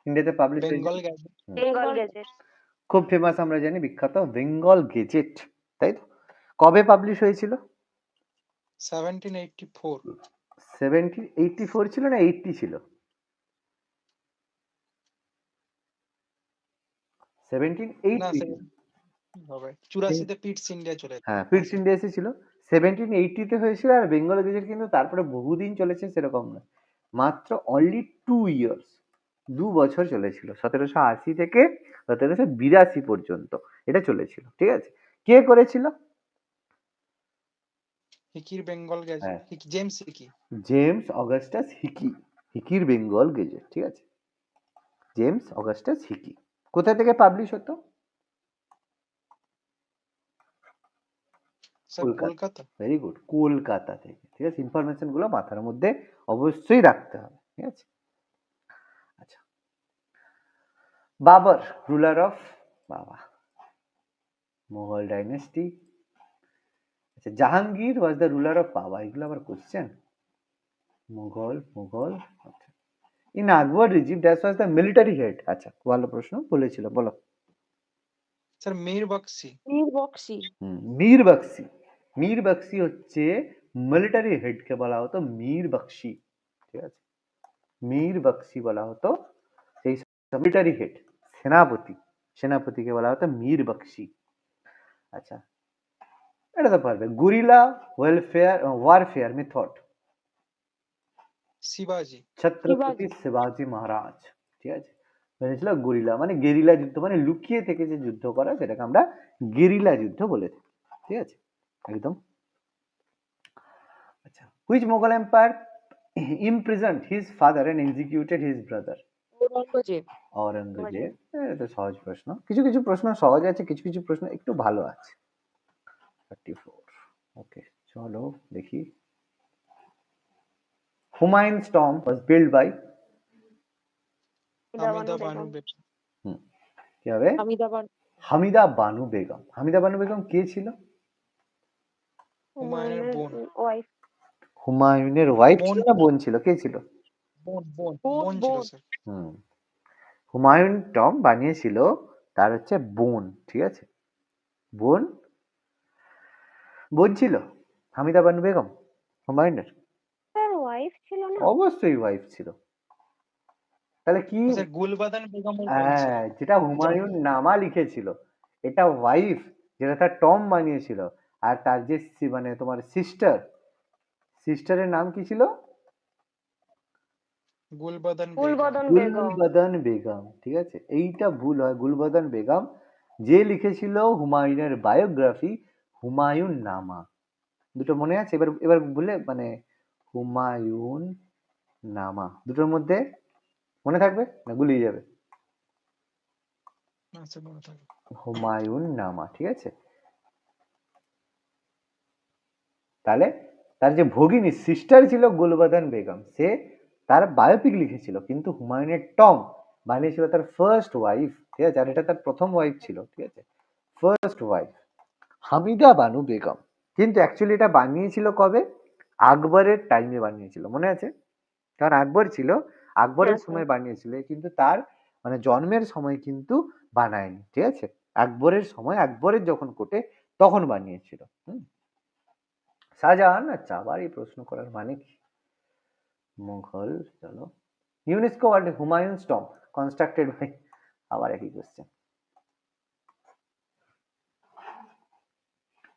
ইন্ডিয়াতে পাবলিশ হয়েছে, বেঙ্গল গ্যাজেট। বেঙ্গল গেজেট। খুব ফেমাস, আমরা জানি বিখ্যাত বেঙ্গল গেজেট, তাই তো? কবে পাবলিশ হয়েছিল? 1784। 1784 ছিল না 80 ছিল? 1780 না ছিল। হবে 84-তে পিটস ইন্ডিয়া চলে হ্যাঁ, যায়। পিটস ইন্ডিয়া এসেছিল 1780-তে হয়েছিল। আর বেঙ্গল গেজেট কিন্তু তারপরে বহুদিন চলেছে সেরকম না, মাত্র অনলি 2 ইয়ার্স, 2 বছর চলেছিল, 1780 থেকে 1782 পর্যন্ত এটা চলেছিল। ঠিক আছে, কে করেছিল? হিকির বেঙ্গল গ্যাজেট। হ্যাঁ, James Hicky. James Augustus Hicky, হিকির বেঙ্গল গেজেট। ঠিক আছে, জেমস অগাস্টাস হিকি। কোথা থেকে পাবলিশ হতো? Sir Kolkata. Very good, Kolkata থেকে। ঠিক আছে, ইনফরমেশন গুলো মাথার মধ্যে অবশ্যই রাখতে হবে। ঠিক আছে, আচ্ছা বাবর রুলার অফ বাবা মুঘল ডাইনেস্টি। আচ্ছা, Jahangir was the ruler of বাবা, এগুলো আবার কোশ্চেন। মুঘল মুঘল আচ্ছা, in Akbar regime dash was the military head. আচ্ছা, ভালো প্রশ্ন বলেছিল, বলো। স্যার মীর বক্সি। মীর বক্সি। মীর বক্সি। মীর বক্সি হচ্ছে মিলিটারি হেডকে বলা হতো মীর বক্সি। ঠিক আছে, মীর বক্সি বলা হতো সেই মিলিটারি হেড, সেনাপতি, সেনাপতিকে বলা হতো মীর বক্সি। আচ্ছা, এটা তো পারবে। গুরিলা ওয়েলফেয়ার ওয়ারফেয়ার মেথড, শিবাজি। ছত্রপতি শিবাজি মহারাজ। ঠিক আছে, বলেছিল গরিলা মানে গেরিলা যুদ্ধ, মানে লুকিয়ে থেকে যে যুদ্ধ করা, সেটাকে আমরা গেরিলা যুদ্ধ বলে থাকি। ঠিক আছে, একদম। আচ্ছা, which Mughal empire imprisoned his father and executed his brother? Aurangzeb. Aurangzeb. এটা সহজ প্রশ্ন, কিছু কিছু প্রশ্ন সহজ আছে, কিছু কিছু প্রশ্ন একটু ভালো আছে। 34, ওকে, চলো দেখি। হুমায়ুন's tomb was built by, Hamida Banu Begum. কি হবে? হামিদা বানু। হামিদা বানু বেগম। হামিদা বানু বেগম কে ছিল? হুমায়ুনের বোন। ওয়াইফ। হুমায়ুনের ওয়াইফ বোন। ছিল না বোন ছিল? কে ছিল? বোন বোন বোন ছিল স্যার। হুমায়ুন টম বানিয়েছিল তার হচ্ছে বোন। ঠিক আছে, বোন, বোন ছিল হামিদা বানু বেগম হুমায়ুনের। স্যার ওয়াইফ ছিল না? অবশ্যই ওয়াইফ ছিল। তাহলে কি? স্যার গুলবাদান বেগম বলছে। হ্যাঁ, যেটা হুমায়ুন নামা লিখেছিল এটা ওয়াইফ, যেটা তার টম বানিয়েছিল। আর তার যে মানে তোমার সিস্টারের নাম কি ছিল? গুলবাদান বেগম। গুলবদন বেগম। গুলবদন বেগম। ঠিক আছে, এইটা ভুল হয়। গুলবদন বেগম যে লিখেছিল হুমায়ুনের বায়োগ্রাফি হুমায়ুন নামা। দুটো মনে আছে? এবার এবার বলে মানে হুমায়ুন নামা দুটোর মধ্যে মনে থাকবে না গুলিয়ে যাবে? আচ্ছা মনে থাকে। হুমায়ুন নামা। ঠিক আছে, তাহলে তার যে ভগিনী সিস্টার ছিল গুলবদন বেগম, সে তার বায়োপিক লিখেছিল, কিন্তু হুমায়ুনের টম বানিয়েছিল তার ফার্স্ট ওয়াইফ। ঠিক আছে, আর এটা তার প্রথম ওয়াইফ ছিল। ঠিক আছে, ফার্স্ট ওয়াইফ হামিদা বানু বেগম। কিন্তু অ্যাকচুয়ালি এটা বানিয়েছিল কবে? আকবরের টাইমে বানিয়েছিল, মনে আছে? কারণ আকবর ছিল, আকবরের হ্যাঁ স্যার। সময় বানিয়েছিল, কিন্তু তার মানে জন্মের সময় কিন্তু বানায়নি। ঠিক আছে, আকবরের সময়, আকবরের যখন কোটে তখন বানিয়েছিল। শাহজাহান। আচ্ছা, আবার এই প্রশ্ন করার মানে কি? মুঘল, চলো। UNESCO world Humayun tomb constructed by, আবার একই কোশ্চেন।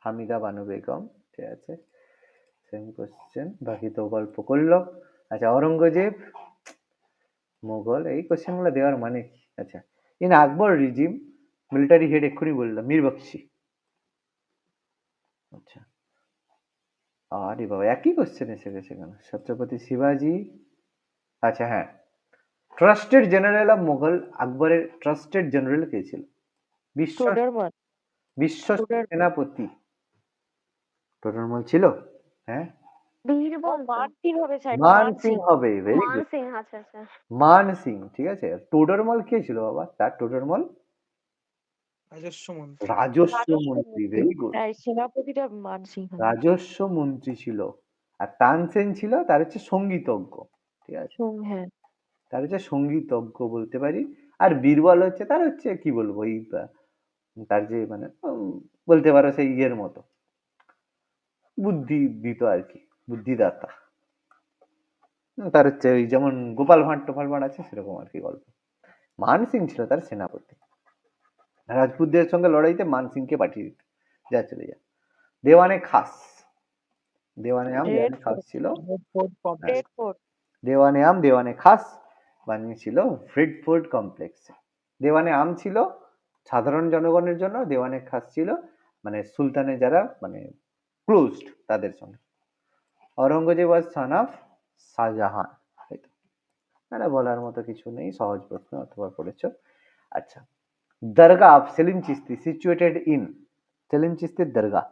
হামিদা বানু বেগম। ঠিক আছে, সেম কোশ্চেন, বাকি তো গল্প করলো। আচ্ছা, ঔরঙ্গজেব, মুঘল, এই কোশ্চেন গুলো দেওয়ার মানে কি? আচ্ছা, in Akbar regime military head এক্ষুনি বললাম, মীর বখশি। আচ্ছা, আরে বাবা, একই কোশ্চেন এসে গেছে কেন? ছত্রপতি শিবাজি। আচ্ছা হ্যাঁ, ট্রাস্টেড জেনারেল অফ মুঘল, আকবরের ট্রাস্টেড জেনারেল কে ছিল? বিশ্ব টোডরমান। বিশ্বস্ত টোডর সেনাপতি টোডরমল ছিল। হ্যাঁ, বীরবল তো। মান সিং হবে স্যার, মান মান সিং সিং। হবে, ভেরি মান গুড। সিং, আচ্ছা আচ্ছা। মান সিং। ঠিক আছে, টোডরমল কে ছিল বাবা? তার টোডরমল রাজস্ব মন্ত্রী। রাজস্ব রাজস্ব মন্ত্রী, মন্ত্রী। Very good. হ্যাঁ, সেনাপতিটা মান সিং হবে। রাজস্ব মন্ত্রী ছিল। আর তানসেন ছিল তার হচ্ছে সঙ্গীতজ্ঞ। ঠিক আছে, হ্যাঁ। তার হচ্ছে সঙ্গীতজ্ঞ বলতে পারি। আর বীরবল হচ্ছে তার হচ্ছে কি বলবো, এই তার যে মানে বলতে পারো সেই ইয়ের মতো, বুদ্ধি দিত আর কি, বুদ্ধিদাতা। তার হচ্ছে ওই যেমন গোপাল ভাঁড় টোপাল ভাঁড় আছে, সেরকম আর কি গল্প। মান সিং ছিল তার সেনাপতি। রাজপুতদের সঙ্গে লড়াইতে মান সিংকে পাঠিয়ে দিত, যা চলে যা। দেওয়ানে খাস, দেওয়ানে আম রেড দেওয়ানে খাস ছিল। Red fort complex. Red fort. Diwan-e Aam Diwan-e Khas বানিয়েছিল ফ্রিডফোর্ড কমপ্লেক্সে। দেওয়ানে আম ছিল সাধারণ জনগণের জন্য, দেওয়ানে খাস ছিল মানে সুলতানের যারা মানে ক্লোজড তাদের সঙ্গে। ঔরঙ্গজেব ওয়াজ সন অফ শাহজাহান। তাই তো, মানে বলার মতো কিছু নেই, সহজ প্রশ্ন, অথবা পড়েছো। আচ্ছা, dargah of Salim Chishti situated in, সেলিম চিস্তির দরগা?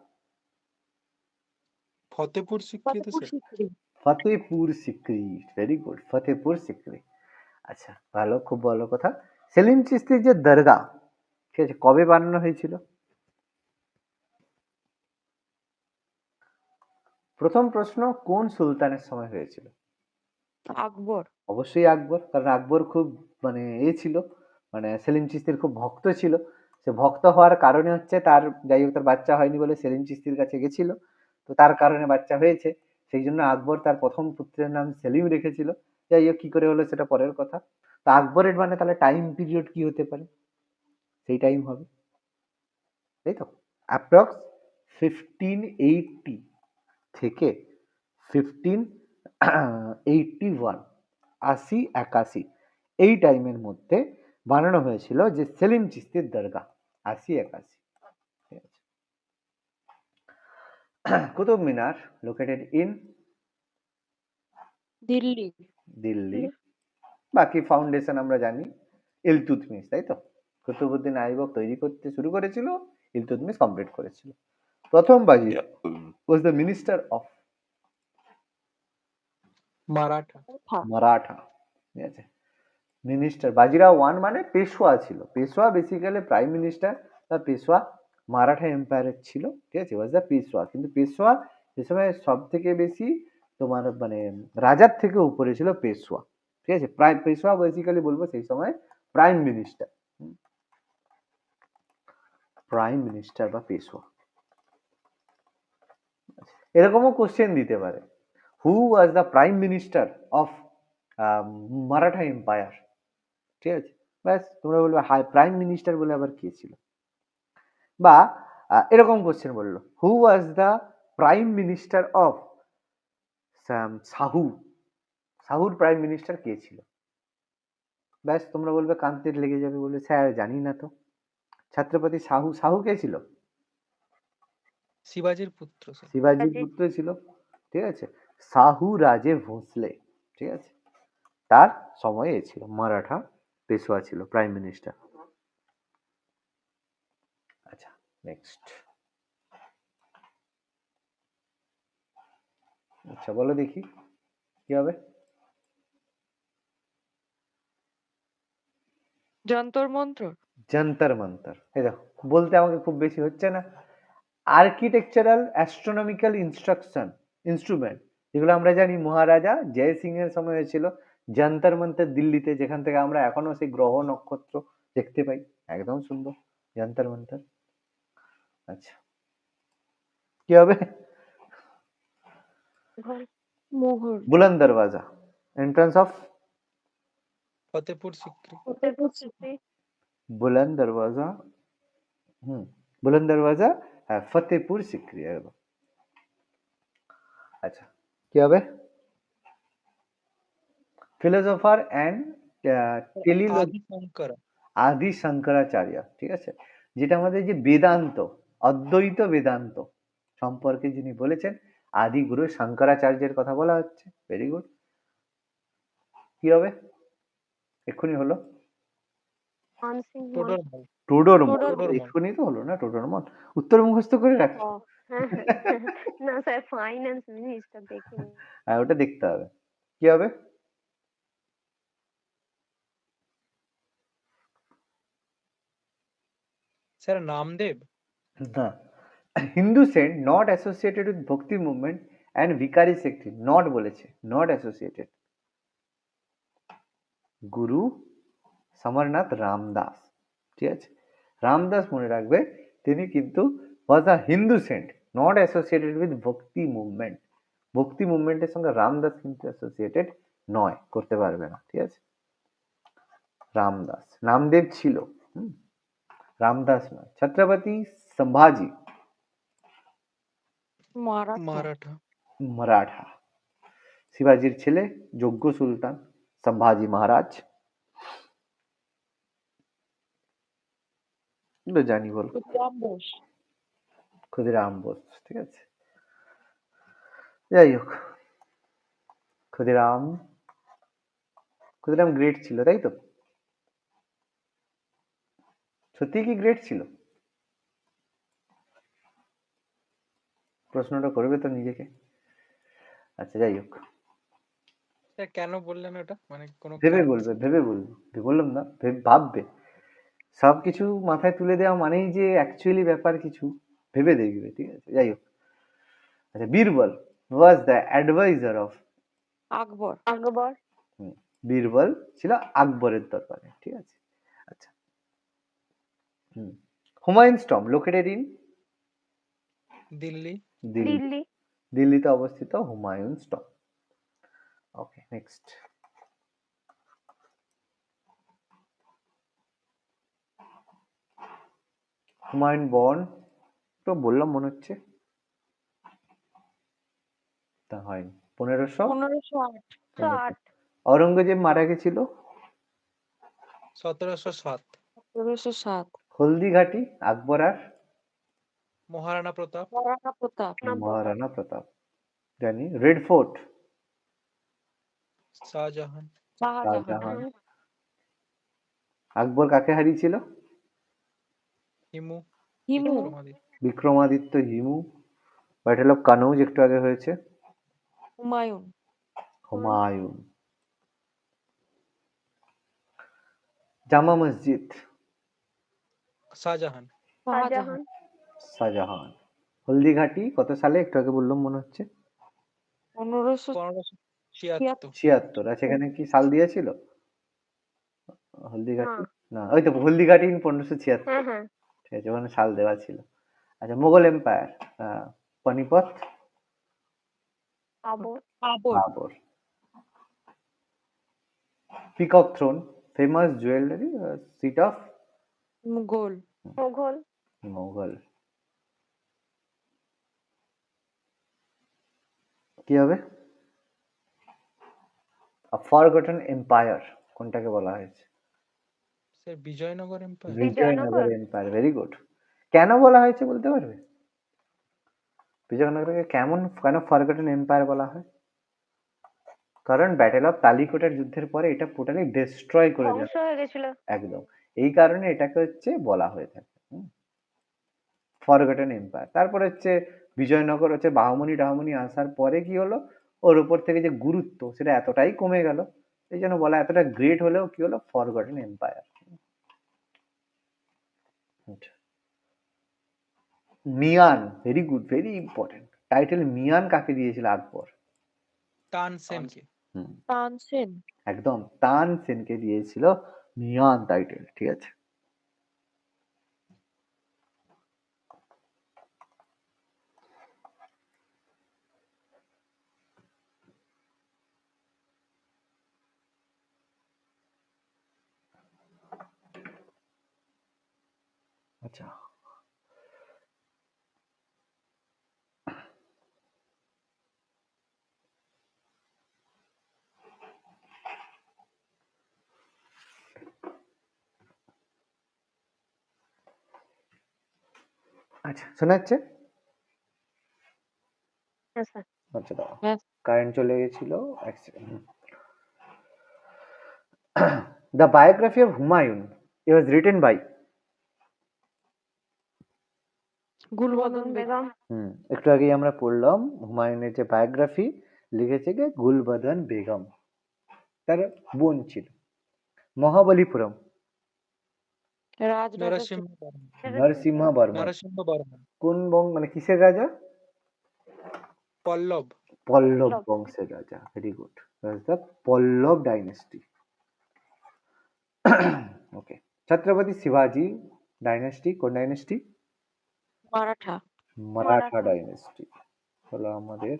ফতেপুর সিক্রিতে Fatehpur sir. Sikri. Fatehpur Sikri, very good, Fatehpur Sikri. আচ্ছা, ভালো, খুব ভালো কথা। সেলিম চিস্তির যে দরগা, ঠিক আছে, কবে বানানো হয়েছিল? প্রথম প্রশ্ন, কোন সুলতানের সময় হয়েছিল? আকবর। অবশ্যই আকবর, কারণ আকবর খুব মানে ছিল, মানে সেলিম চিস্তির খুব ভক্ত ছিল। সে ভক্ত হওয়ার কারণে হচ্ছে তার, যাই হোক, তার বাচ্চা হয়নি বলে সেলিম চিস্তির কাছে গেছিল, তো তার কারণে বাচ্চা হয়েছে। সেই জন্য আকবর তার প্রথম পুত্রের নাম সেলিম রেখেছিল। যাই হোক, কি করে হলো সেটা পরের কথা। তো আকবরের মানে তাহলে টাইম পিরিয়ড কি হতে পারে? সেই টাইম হবে, তাই তো, অ্যাপ্রক্স 1580 থেকে 1581, 80 81, এই টাইমের মধ্যে বানানো হয়েছিল যে সেলিম চিস্তির দরগা। 80 81, ঠিক আছে। Qutub Minar located in Delhi. দিল্লি। বাকি ফাউন্ডেশন আমরা জানি, ইলতুৎমিশ, তাই তো। কুতুবউদ্দিন আইবক তৈরি করতে শুরু করেছিল, ইলতুৎমিশ কমপ্লিট করেছিল। প্রথম Bajirao was the minister of Maratha. Maratha. ঠিক আছে, মিনিস্টার বাজিরাও ওয়ান মানে পেশোয়া ছিল। পেশোয়া বেসিক্যালি প্রাইম মিনিস্টার বা পেশোয়া মারাঠা এম্পায়ারের ছিল। ঠিক আছে, ওয়াজ দ্য পেশোয়া। কিন্তু পেশোয়া সে সময় সব থেকে বেশি তোমার মানে রাজার থেকে উপরে ছিল পেশোয়া। ঠিক আছে, প্রাইম পেশোয়া বেসিক্যালি বলবো সেই সময় প্রাইম মিনিস্টার, প্রাইম মিনিস্টার বা পেশোয়া। এরকমও কোশ্চেন দিতে পারে, who was the prime minister of Maratha empire? ঠিক আছে, ব্যাস তোমরা বলবে হাই প্রাইম মিনিস্টার বলে আবার কে ছিল, বা এরকম কোশ্চেন বললো who was the prime minister of Shahu, সাহুর প্রাইম মিনিস্টার কে ছিল? ব্যাস তোমরা বলবে কান্তে লেগে যাবে, বলবে স্যার জানি না তো। ছত্রপতি সাহু, সাহু কে ছিল? শিবাজির পুত্র স্যার। শিবাজির শিবাজি। পুত্র ছিল, ঠিক আছে। সাহু রাজে ভোসলে, ঠিক আছে, তার সময়ে এ ছিল, মারাঠা পেশোয়া ছিল, প্রাইম মিনিস্টার। আচ্ছা নেক্সট, আচ্ছা বলো দেখি কি হবে। যন্তর মন্ত্র। যন্তর মন্তর, এই দেখো বলতে আমাকে খুব বেশি হচ্ছে না। আর্কিটেকচারাল অ্যাস্ট্রোনমিক্যাল ইনস্ট্রুমেন্ট, যেগুলো আমরা জানি মহারাজা জয় সিং এর সময় হয়েছিল। যন্তর মন্তর দিল্লিতে, যেখান থেকে আমরা এখনো সেই গ্রহ নক্ষত্র দেখতে পাই, একদম সুন্দর যন্তর মন্তর। আচ্ছা কি হবে? মুঘল। বুলন্দ দরওয়াজা, এন্ট্রান্স অফ ফতেপুর সিক্রি। ফতেপুর সিক্রি। বুলন্দ দরওয়াজা, বুলন্দ দরওয়াজা, হ্যাঁ ফতেপুর সিক্রি একদম। আচ্ছা কি হবে? ফিলোসোফার অ্যান্ড টেলিলজি আদি শঙ্কর। আদি শঙ্করাচার্য, ঠিক আছে, যেটা আমাদের যে বেদান্ত, অদ্বৈত বেদান্ত সম্পর্কে যিনি বলেছেন, আদি গুরু শঙ্করাচার্যের কথা বলা হচ্ছে। Very good. কি হবে? এক্ষুনি হলো মানসিং মল। টোডর মল। টোডর মল, টোডর মল। এক্ষুনি তো হলো না টোডর মল, উত্তর মুখস্থ করে রাখ। ও না স্যার, ফাইন্যান্স মিনিস্টার দেখিনি। হ্যাঁ ওটা দেখতে হবে। কি হবে? স্যার নামদেব। না, Hindu saint not associated with ভক্তি মুভমেন্ট অ্যান্ড ভিকারি সেক্টরি, নট বলেছে, নট অ্যাসোসিয়েটেড। গুরু সমরনাথ রামদাস, ঠিক আছে, রামদাস মনে রাখবে, তিনি কিন্তু was a Hindu saint, not associated with ভক্তি মুভমেন্ট। ভক্তি মুভমেন্টের সঙ্গে রামদাস কিন্তু অ্যাসোসিয়েটেড নয়, করতে পারবে না, ঠিক আছে। রামদাস, নামদেব ছিল, রামদাস নয়। ছত্রপতি সম্ভাজি, মারাঠা। মারাঠা। মারাঠা, শিবাজির ছেলে, যোগ্য সুলতান সম্ভাজি মহারাজ। এগুলো জানি, বল। ক্ষুদিরাম বোস। ক্ষুদিরাম বোস, ঠিক আছে, যাই হোক। ক্ষুদিরাম, ক্ষুদিরাম গ্রেট ছিল তাই তো? সত্যি কি গ্রেট ছিল? প্রশ্নটা করবে তো নিজেকে। আচ্ছা যাই হোক, স্যার কেন বললেন ওটা, মানে কোনো ভেবে কারণ বলবে, আছে? ভেবে বলবে, বললাম না ভাববে। সবকিছু মাথায় তুলে দেওয়া মানেই যে অ্যাকচুয়ালি ব্যাপার কিছু ভেবে দেখবে, ঠিক আছে, যাই হোক। আচ্ছা, Birbal was the adviser of, Akbar. Akbar. Birbal ছিল আকবরের দরবারে, ঠিক আছে। আচ্ছা, Humayun's tomb located in Delhi. Delhi, Delhi. দিল্লিতে অবস্থিত Humayun's tomb. Okay next, Humayun born, তো বললাম মনে হচ্ছে, তা হয়নি। 1508। 1508। ঔরঙ্গজেব মারা গেছিল 1707। 1507। হলদিঘাটি, আকবর আর মহারাণা প্রতাপ। মহারাণা প্রতাপ। মহারাণা প্রতাপ। জানি। Red fort, Shahjahan. শাহজাহান। শাহজাহান। আকবর কাকে হারিয়েছিল? হিমু। হিমু। বিক্রমাদিত্য। বিক্রমাদিত্য, হিমু। ব্যাটেল অফ কানৌজ একটু আগে হয়েছে। হুমায়ুন। হুমায়ুন। জামা মসজিদ, শাহজাহান। শাহজাহান। শাহজাহান। হলদিঘাটি কত সালে, একটু আগে বললাম মনে হচ্ছে 1576। 1576। 76। আর সেখানে কি সাল দিয়েছিল না। হলদিঘাটি? না, ওই তো হলদিঘাটি 1576, হ্যাঁ হ্যাঁ। ঠিক আছে, ওখানে সাল দেওয়া ছিল। আচ্ছা, Mughal empire, Panipat, Babur. Babur. Babur. Peacock throne, famous jewellery, seat of Mughal. Mughal. Mughal. কি হবে? ফরগটন এম্পায়ার কোনটাকে বলা হয়েছে? Sir Vijayanagara empire. Vijayanagara empire. Very good. কেন বলা হয়েছে বলতে পারবে? বিজয়নগরকে কেন ফরগটন এম্পায়ার বলা হয়? কারণ ব্যাটেল অফ তালিকোটের যুদ্ধের পরে এটা টোটালি ডিস্ট্রয় করে দেওয়া। ধ্বংস হয়ে গেছিল। একদম। এই কারণে এটাকে হচ্ছে বলা হয়ে থাকে ফরগটন এম্পায়ার। তারপর হচ্ছে বিজয়নগর হচ্ছে বাহমনি টাহমনি আসার পরে কি হলো, ওর উপর থেকে যে গুরুত্ব সেটা এতটাই কমে গেল, এই জন্য বলা এতটা গ্রেট হলেও কি হলো, forgotten empire. Mian, very good, very important. Title Mian কাকে দিয়েছিল আকবর? তানসেনকে। তানসেন। একদম, তানসেনকে দিয়েছিল মিয়ান টাইটেল। ঠিক আছে। আচ্ছা, আচ্ছা শোনা যাচ্ছে? হ্যাঁ স্যার। আচ্ছা দাঁড়াও, হ্যাঁ। কারেন্ট চলে গেছিল, এক second. The biography of Humayun it was written by Gulbadan Begum. Begum. একটু আগেই আমরা পড়লাম হুমায়ুনের যে বায়োগ্রাফি লিখেছে কে? গুলবদন বেগম। তার বোন ছিল। মহাবলীপুরম, রাজরাজা নরসিংহ বর্মন। নরসিংহ বর্মন। নরসিংহ বর্মন। কোন মানে কিসের রাজা? পল্লব। পল্লব পল্লব। বংশের রাজা। Very good. The Pallava dynasty. Okay. Chhatrapati শিবাজি ডাইনেস্টি কোন ডাইনেস্টি? মারাঠা। মারাঠা মারাঠা। ডাইনেস্টি হলো আমাদের।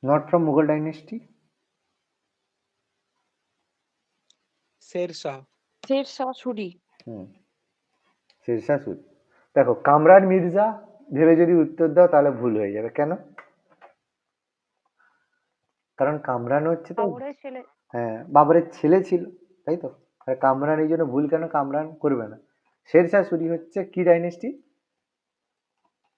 Not from Mughal dynasty. Sher Shah. Sher Shah Suri. Sher Shah Suri. দেখো, কামরান মির্জা ভেবে যদি উত্তর দাও তাহলে ভুল হয়ে যাবে। কেন? কারণ কামরান হচ্ছে তো, বাবরের ছেলে। হ্যাঁ, বাবরের ছেলে ছিল, তাই তো। আর কামরান এই জন্য ভুল কেন? কামরান করবে না। শেরশাহ সুরি হচ্ছে কি ডাইনেস্টি?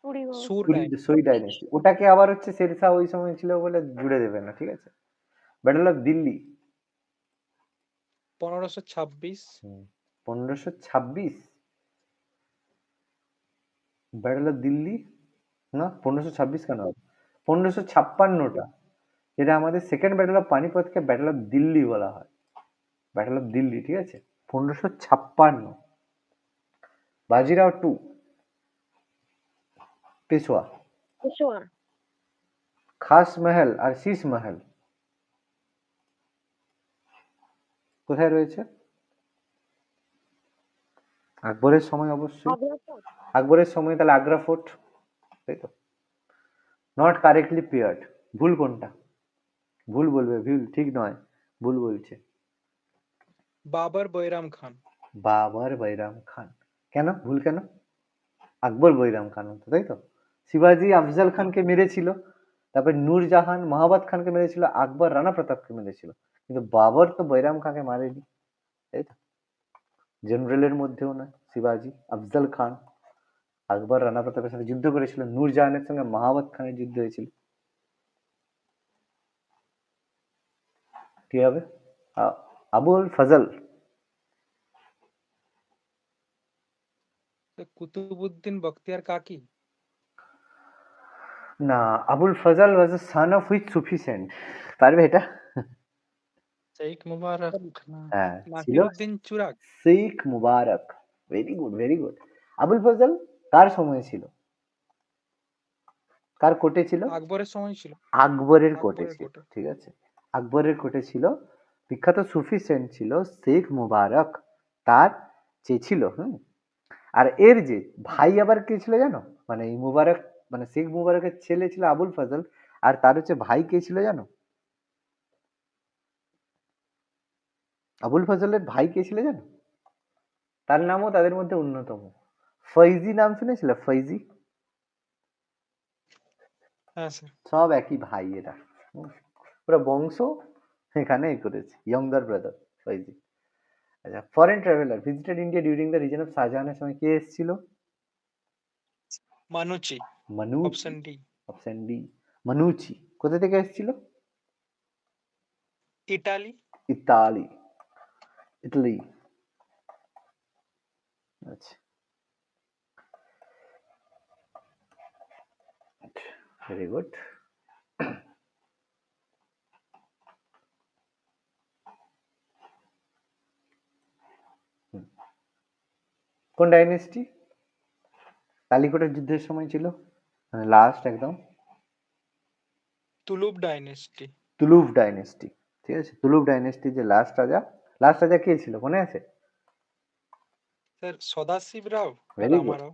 সুরি বংশ। সুর সুরি ডাইনেস্টি। ওটাকে আবার হচ্ছে শেরশাহ ওই সময় ছিল বলে জুড়ে দেবে না, ঠিক আছে। Battle of Delhi 1526। 1526। Battle of Delhi না, 1526 কেন হবে? 1556টা, যেটা আমাদের সেকেন্ড ব্যাটল অফ পানিপথকে ব্যাটল অফ দিল্লি বলা হয়। ব্যাটল অফ দিল্লি, ঠিক আছে, 1556। বাজিরাও 2, পেশোয়া। পেশোয়া। খাস মহল আর শীষ মহল কোথায় রয়েছে? আকবরের সময় অবশ্যই। আগ্রা ফোর্ট। আকবরের সময় তাহলে আগ্রা ফোর্ট, তাই তো। নট কারেক্টলি পেয়ার্ড, ভুল কোনটা? ভুল বলবে, ভুল ঠিক নয়, ভুল বলছে। বাবর বৈরাম খান। বাবর বৈরাম খান। কেন ভুল কেন? আকবর বৈরাম খান হতো, তাই তো। শিবাজি আফজল খানকে মেরেছিল, তারপর নূরজাহান মহাবত খানকে মেরেছিল, আকবর রানা প্রতাপকে মেরেছিল, কিন্তু বাবর তো বৈরাম খানকে মারেনি, তাই তো। জেনারেলের মধ্যেও নয়। শিবাজি আফজল খান আকবর রানা প্রতাপের সাথে যুদ্ধ করেছিল, নূরজাহানের সঙ্গে মহাবত খানের যুদ্ধ হয়েছিল। কি হবে? আবুল ফজল। কুতুবুদ্দিন বখতিয়ার কাকি। না, আবুল ফজল ওয়াজ a son of which Sufi saint? পারবে এটা? শেখ মুবারক না, হ্যাঁ, ছিল Nasiruddin Chirag. Sheikh Mubarak. Very good, very good. Abul Fazl কার সময় ছিল? কার কোটে ছিল? আকবরের সময় ছিল। আকবরের কোটে আকবরের ছিল, কোটে। ঠিক আছে। আকবরের কোটে ছিল। বিখ্যাত সুফি সেন্ট ছিল শেখ মুবারক, তার যে ছিল। আর এর যে ভাই আবার কে ছিল জানো? মানে এই মুবারক মানে শেখ মুবারকের ছেলে ছিল আবুল ফজল, আর তার হচ্ছে ভাই কে ছিল জানো? আবুল ফজলের ভাই কে ছিল জানো? তার নামও তাদের মধ্যে অন্যতম। ফৈজি নাম শুনেছিল? ফৈজি? হ্যাঁ স্যার। সব একই ভাই এরা। পুরো বংশ এখানে করেছে, ইয়ঙ্গার ব্রাদার ফৈজি। আচ্ছা, foreign traveller visited India during the reason of শাহজাহানের সময় কে এসেছিল? Manushi. Manushi. Option D. Option D, Manushi. কোথা থেকে এসেছিল? ইটালি। ইতালি। ইটালি। আচ্ছা, ভেরি গুড। কোন ডাইনেস্টি কালিকটের যুদ্ধের সময় ছিল, মানে লাস্ট একদম? তুলুপ ডাইনেস্টি। তুলুপ ডাইনেস্টি। ঠিক আছে, তুলুপ ডাইনেস্টি যে লাস্ট রাজা কে ছিল মনে আছে? স্যার সদাশিব রাও আর ভেরি গুড, রামারাও।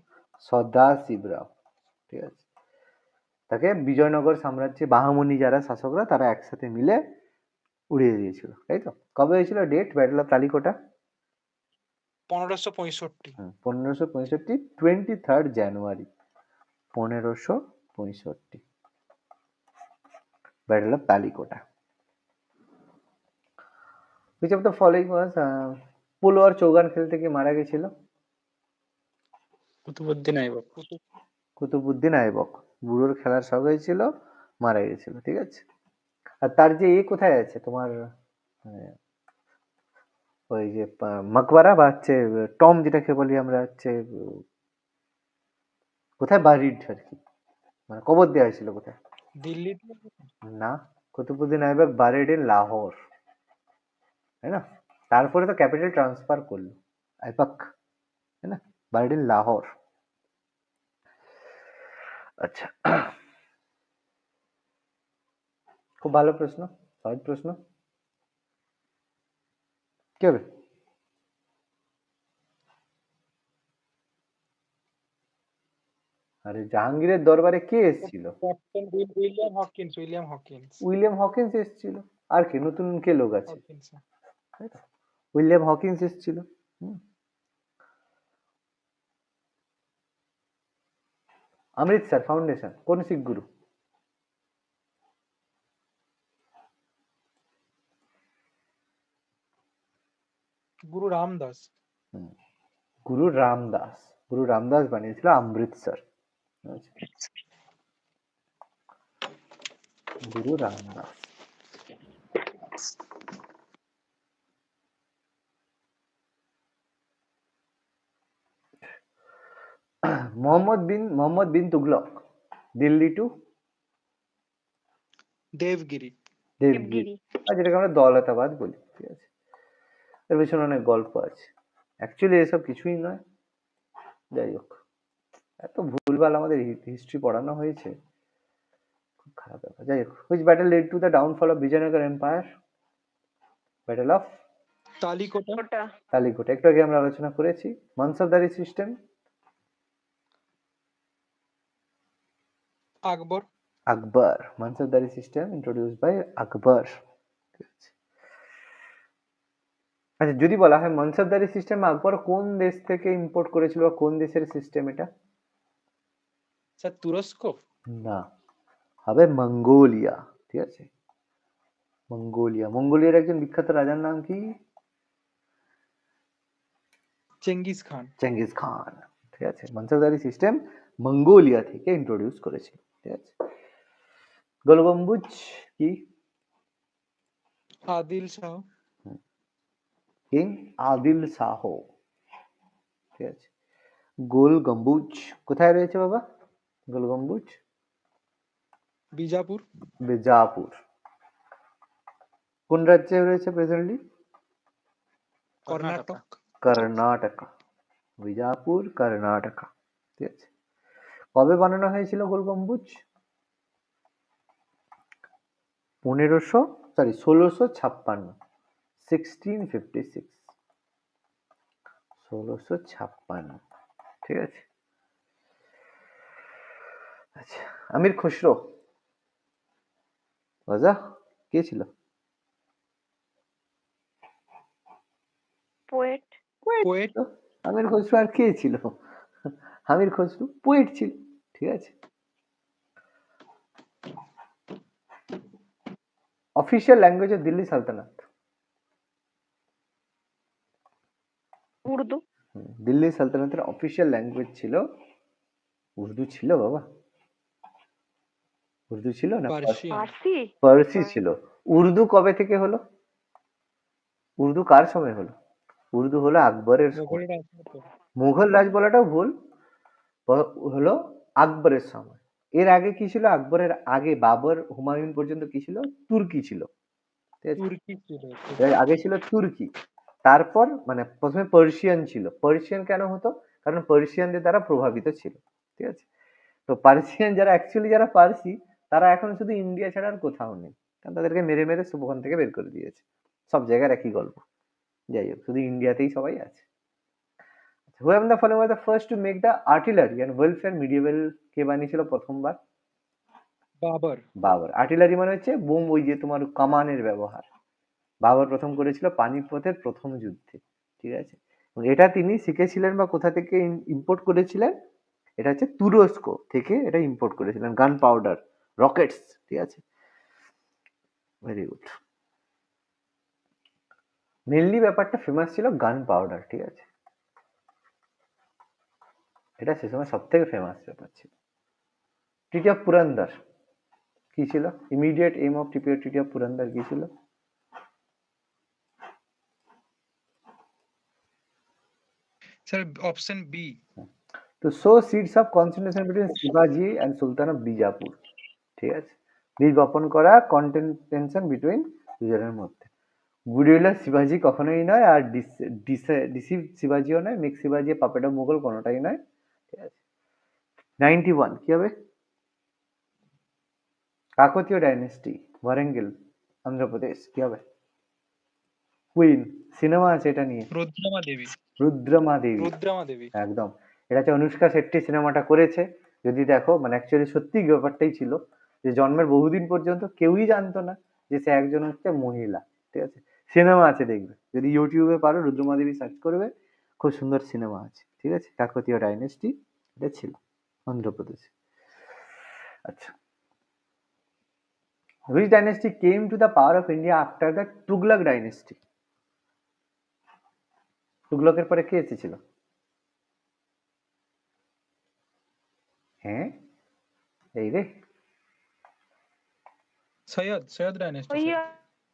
সদাশিবরাও। ঠিক আছে, তাকে বিজয়নগর সাম্রাজ্যে বাহামনি যারা শাসকরা তারা একসাথে মিলে উড়িয়ে দিয়েছিল, তাই তো? কবে হয়েছিল date battle of Talikota? 1565। 1565, 23 January 1565, battle of Talikota. which of the following was polo আর চৌগান খেলতে গিয়ে মারা গেছিল? কুতুবুদ্দিন আইবক। কুতুবুদ্দিন আইবক। বুড়োর খেলার শখ হয়েছিল, মারা গেছিল। ঠিক আছে, আর তার যে কোথায় আছে তোমার, ওই যে মকবরা বা হচ্ছে টম যেটাকে বলি আমরা, হচ্ছে কোথায় বাড়ির আর কি, মানে কবর দেওয়া হয়েছিল কোথায়? দিল্লিতে। না, কুতুবুদ্দিন আইবক বারিড ইন লাহোর, তাই না? তারপরে তো ক্যাপিটাল ট্রান্সফার করলো আইবক, তাই না? Buried in Lahore. আচ্ছা, খুব ভালো প্রশ্ন, সহজ প্রশ্ন। কি হবে? আরে জাহাঙ্গীরের দরবারে কে এসেছিল? Captain William Hawkins. William Hawkins এসেছিল। আর কে নতুন কে লোক আছে? হকিন্স। তাই তো? উইলিয়াম হকিন্স এসেছিল। অমৃতসর ফাউন্ডেশন কোন শিখ গুরু? গুরু রামদাস। গুরু রামদাস। গুরু রামদাস বানিয়েছিল অমৃতসর। গুরু রামদাস। মোহাম্মদ বিন তুগলক, দিল্লি টু দেবগিরি। দেবগিরি, আর যেটাকে আমরা দৌলতাবাদ বলি। ঠিক আছে, এর পিছনে অনেক গল্প আছে, অ্যাকচুয়ালি এসব কিছুই নয়। যাই হোক, এত ভুলভাল আমাদের হিস্ট্রি পড়ানো হয়েছে, খুব খারাপ ব্যাপার। যাই হোক, which battle led to the downfall of Vijayanagara empire? Battle of Talikota. Talikota, একটু আগে আমরা আলোচনা করেছি। Mansabdari system? Akbar. Akbar. Mansabdari system introduced by Akbar. আচ্ছা, যদি বলা হয় মনসবদারি সিস্টেম আকবর কোন দেশ থেকে ইম্পোর্ট করেছিল, বা কোন দেশের সিস্টেম এটা? স্যার তুরস্ক। না, হবে মঙ্গোলিয়া। ঠিক আছে, মঙ্গোলিয়ার একজন বিখ্যাত রাজার নাম কি? Genghis Khan. Genghis Khan. ঠিক আছে, মনসবদারি সিস্টেম মঙ্গোলিয়া থেকে ইন্ট্রোডিউস করেছিল। ঠিক আছে, গোল গম্বুজ কি? আদিল শাহ। কিং আদিল শাহ। ঠিক আছে, গোল গম্বুজ কোথায় রয়েছে বাবা? গোল গম্বুজ বিজাপুর। বিজাপুর। কোন রাজ্যে রয়েছে প্রেজেন্টলি? কর্ণাটক। কর্ণাটক। বিজাপুর, কর্ণাটক। ঠিক আছে, কবে বানানো হয়েছিল গোল গম্বুজ? 1656, 1656। 1656। ঠিক আছে, আচ্ছা, আমির খুসরো রাজা কে ছিল? Poet. পোয়েট। তো আমির খসরু আর কে ছিল? আমির খসরু পোয়েট ছিল, ঠিক আছে। Official language of Delhi sultanate. Urdu. Delhi সালতানাতের অফিসিয়াল ল্যাঙ্গুয়েজ ছিল উর্দু ছিল বাবা, উর্দু ছিল না পার্সিয়ান। Farsi. ফার্সি ছিল। উর্দু কবে থেকে হলো? উর্দু কার সময় হলো? উর্দু হলো আকবরের সময়। মোগল রাজত্ব। মুঘল রাজ বলাটাও ভুল, হলো আকবরের সময়। এর আগে কি ছিল? আকবরের আগে বাবর হুমায়ুন পর্যন্ত কি ছিল? তুর্কি ছিল, ঠিক আছে। তুর্কি ছিল। এর আগে ছিল তুর্কি, তারপর মানে প্রথমে পার্সিয়ান ছিল। পার্সিয়ান কেন হতো? কারণ পার্সিয়ানদের দ্বারা প্রভাবিত ছিল, ঠিক আছে। তো পার্সিয়ান যারা অ্যাকচুয়ালি যারা পার্সি, তারা এখন শুধু ইন্ডিয়া ছাড়া আর কোথাও নেই, কারণ তাদেরকে মেরে মেরে সব ওখান থেকে বের করে দিয়েছে। সব জায়গার একই গল্প। যাই হোক, শুধু ইন্ডিয়াতেই সবাই আছে। Who am the following was the first to make the artillery and welfare medieval? কে বানিয়েছিল প্রথমবার? বাবর। বাবর। আর্টিলারি মানে হচ্ছে বোম, ওই যে তোমার কামানের ব্যবহার। বাবর প্রথম করেছিল পানিপথের প্রথম যুদ্ধে, ঠিক আছে। এবং এটা তিনি শিখেছিলেন বা কোথা থেকে ইম্পোর্ট করেছিলেন? এটা হচ্ছে তুরস্ক থেকে এটা ইম্পোর্ট করেছিলেন, গান পাউডার, রকেটস, ঠিক আছে। Very good. মেনলি ব্যাপারটা ফেমাস ছিল গান পাউডার, ঠিক আছে। এটা সে সময় সব থেকে ফেমাস ব্যাপার ছিল। ট্রিটি অফ পুরন্দর কি ছিল? Immediate aim of treaty of Purandar কি ছিল? Sir option B. তো so seeds of concentration between শিবাজি অ্যান্ড সুলতান অফ বিজাপুর, ঠিক আছে। বীজ বপন করা কন্টেনশন বিটুইন দুজনের মধ্যে। গুডিউলার শিবাজি কখনোই নয়, আর ডিসিভ শিবাজিও নয়, মিক্স শিবাজি, পাপেট অফ মুঘল কোনোটাই নয়, ঠিক আছে। 91 কি হবে? কাকতীয় ডাইনেস্টি, ওয়ারেঙ্গেল, অন্ধ্রপ্রদেশ, কি হবে? কুইন, সিনেমা আছে এটা নিয়ে, রুদ্রমা দেবী। রুদ্রমা দেবী, রুদ্রমা দেবী। একদম। এটা হচ্ছে অনুষ্কা শেট্টি সিনেমাটা করেছে। যদি দেখো মানে অ্যাকচুয়ালি সত্যি ব্যাপারটাই ছিল যে জন্মের বহুদিন পর্যন্ত কেউই জানতো না যে সে একজন হচ্ছে মহিলা, ঠিক আছে। সিনেমা আছে, দেখবে যদি ইউটিউবে পারো রুদ্রমা দেবী সার্চ করবে, খুব সুন্দর সিনেমা আছে, ঠিক আছে। কাকতীয় ডাইনেস্টি এটা ছিল অন্ধ্রপ্রদেশে। আচ্ছা, which dynasty came to the power of India after the Tughlaq dynasty? তুগলকের পরে কে এসেছিল? হ্যাঁ, এই রে, সৈয়দ ডাইনেস্টি। Oh yeah.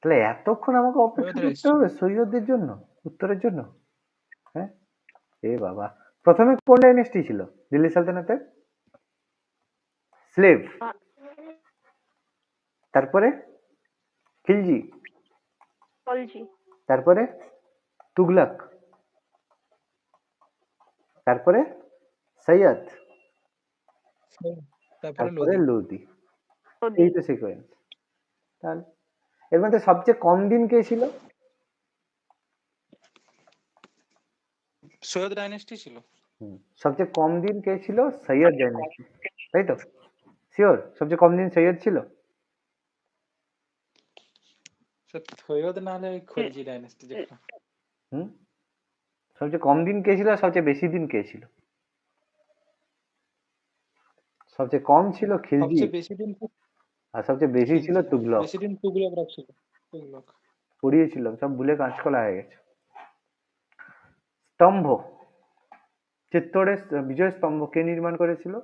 তাহলে এতক্ষণ আমাকে অপেক্ষা সৈয়দরা করতে এসেছিল। হবে সৈয়দদের জন্য উত্তরের জন্য? হ্যাঁ, এ বাবা, প্রথমে কোন ডাইনেস্টি ছিল দিল্লি সালতানাতের? স্লেভ, Uh, তারপরে খিলজি, Khilji. তারপরে তুগলক, তারপরে সৈয়দ, তারপরে তারপরে লোদি। লোদি। Lodi. এই তো সিকোয়েন্স। তাহলে এর মধ্যে সবচেয়ে কম দিন কে ছিল? সৈয়দ ডাইনেস্টি ছিল। সবচেয়ে কম দিন কে ছিল? সৈয়দ ডাইনেস্টি, তাই তো? শিওর সবচেয়ে কম দিন সৈয়দ ছিল? স্যার সৈয়দ না হলে খলজি ডাইনেস্টি যেটা। হুম, সবচেয়ে কম দিন কে ছিল আর সবচেয়ে বেশি দিন কে ছিল? সবচেয়ে কম ছিল খিলজি, সবচেয়ে বেশি দিন আর সবচেয়ে বেশি ছিল খিলজি। তুগলক। বেশি দিন তুগলকরা ছিল। তুগলক। পড়িয়েছিলাম, সব ভুলে কাঁচকলা হয়ে গেছে। স্তম্ভ, চিত্তরের বিজয় স্তম্ভ কে নির্মাণ করেছিল?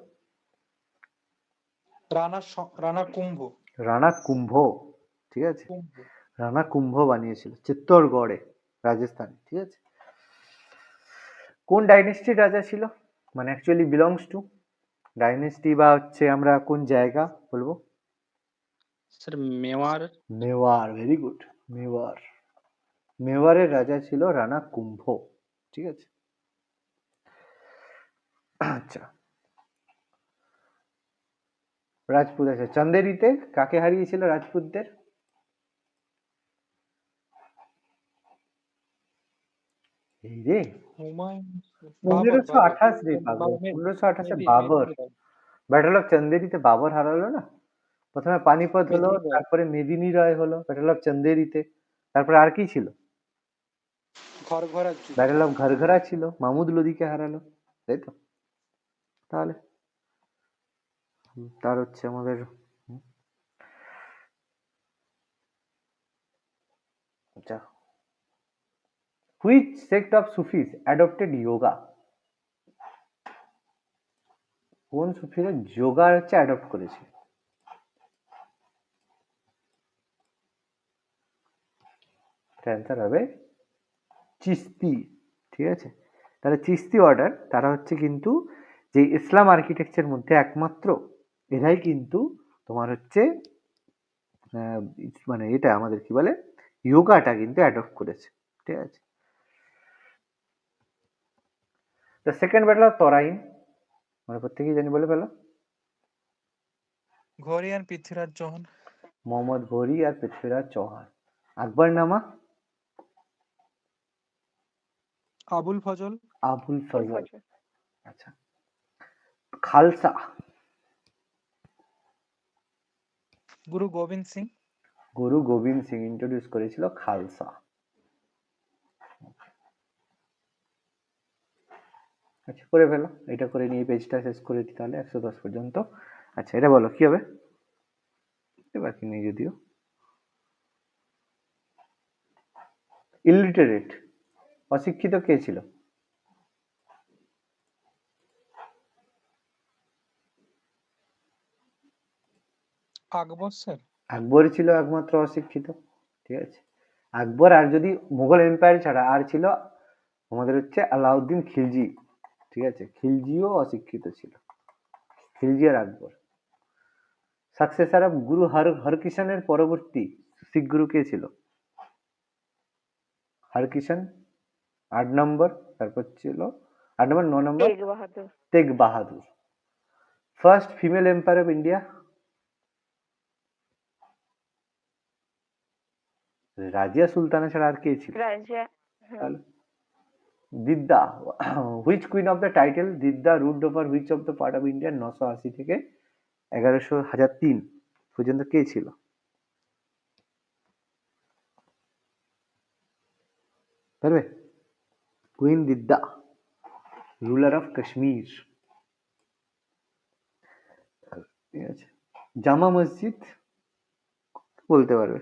রানা কুম্ভ। রানা কুম্ভ, ঠিক আছে। কুম্ভ। রানা কুম্ভ বানিয়েছিল চিত্তরগড়ে, রাজস্থানে, ঠিক আছে। কোন ডাইনেস্টির রাজা ছিল? মানে অ্যাকচুয়ালি বিলংস টু ডাইনেস্টি, বা হচ্ছে আমরা কোন জায়গা বলবো? Sir Mewar. Mewar, very good, Mewar. মেওয়ারের রাজা ছিল রানা কুম্ভ, ঠিক আছে। আচ্ছা, রাজপুত আছে। চন্দেরিতে কাকে হারিয়েছিল রাজপুতদের? এই রে, হুমায়ুন। 1528 রে পাগল, বাবর। 1528 বাবর। ব্যাটল অফ চন্দেরিতে বাবর হারালো না, প্রথমে পানিপথ হলো, মেদিনী রায়, তারপরে মেদিনী রায় হলো, ব্যাটল অফ চন্দেরিতে, তারপরে আর কি ছিল, ঘর ঘরার যুদ্ধ। ব্যাটল অফ ঘরঘরা ছিল, মাহমুদ লোদিকে হারালো, তাই তো। তাহলে তার হচ্ছে আমাদের আচ্ছা, which sect of Sufis adopted yoga? কোন সুফিরা যোগা হচ্ছে অ্যাডপ্ট করেছে? অ্যান্সার হবে চিস্তি, ঠিক আছে। তাহলে চিস্তি অর্ডার তারা হচ্ছে কিন্তু যে ইসলাম আর্কিটেকচার মধ্যে একমাত্র এরাই কিন্তু তোমার হচ্ছে আহ, মানে এটা আমাদের কি বলে যোগাটা কিন্তু অ্যাডপ্ট করেছে, ঠিক আছে। The second battle of Tarain, মানে প্রত্যেকেই জানি বলে ফেলো। ঘোরি আর পৃথ্বীরাজ চৌহান। মোহাম্মদ ঘোরি আর পৃথ্বীরাজ চৌহান। আকবরনামা, আবুল ফজল। আবুল Full ফজল। fajr. আচ্ছা, খালসা, গুরু গোবিন্দ সিং। গুরু গোবিন্দ সিং ইন্ট্রোডিউস করেছিল খালসা। আচ্ছা করে ফেলো, এটা করে নিয়ে পেজটা শেষ করে দিই তাহলে 110 পর্যন্ত। আচ্ছা এটা বলো কি হবে, এবার কি নেই যদিও। ইলিটারেট, অশিক্ষিত কে ছিল? আকবর স্যার। আকবর ছিল একমাত্র অশিক্ষিত, ঠিক আছে। আকবর আর যদি মুঘল এম্পায়ার ছাড়া আর ছিল আমাদের হচ্ছে আলাউদ্দিন খিলজি, ঠিক আছে। খিলজিও অশিক্ষিত ছিল, খিলজি আর আকবর। সাকসেসর অফ গুরু হরকৃষ্ণের পরবর্তী শিখ গুরু কে ছিল? হরকৃষ্ণ 8 নম্বর, তারপর ছিল 8 নম্বর, 9 নম্বর Tegh Bahadur. Tegh Bahadur. First female empire of India? Razia Sultana ছাড়া আর কে ছিল? Raja. তাহলে Didda, which queen of the title Didda ruled over which of the part of India 980 থেকে 1003 পর্যন্ত কে ছিল? পারবে? Queen Didda, ruler of Kashmir, ঠিক আছে। জামা মসজিদ বলতে পারবে?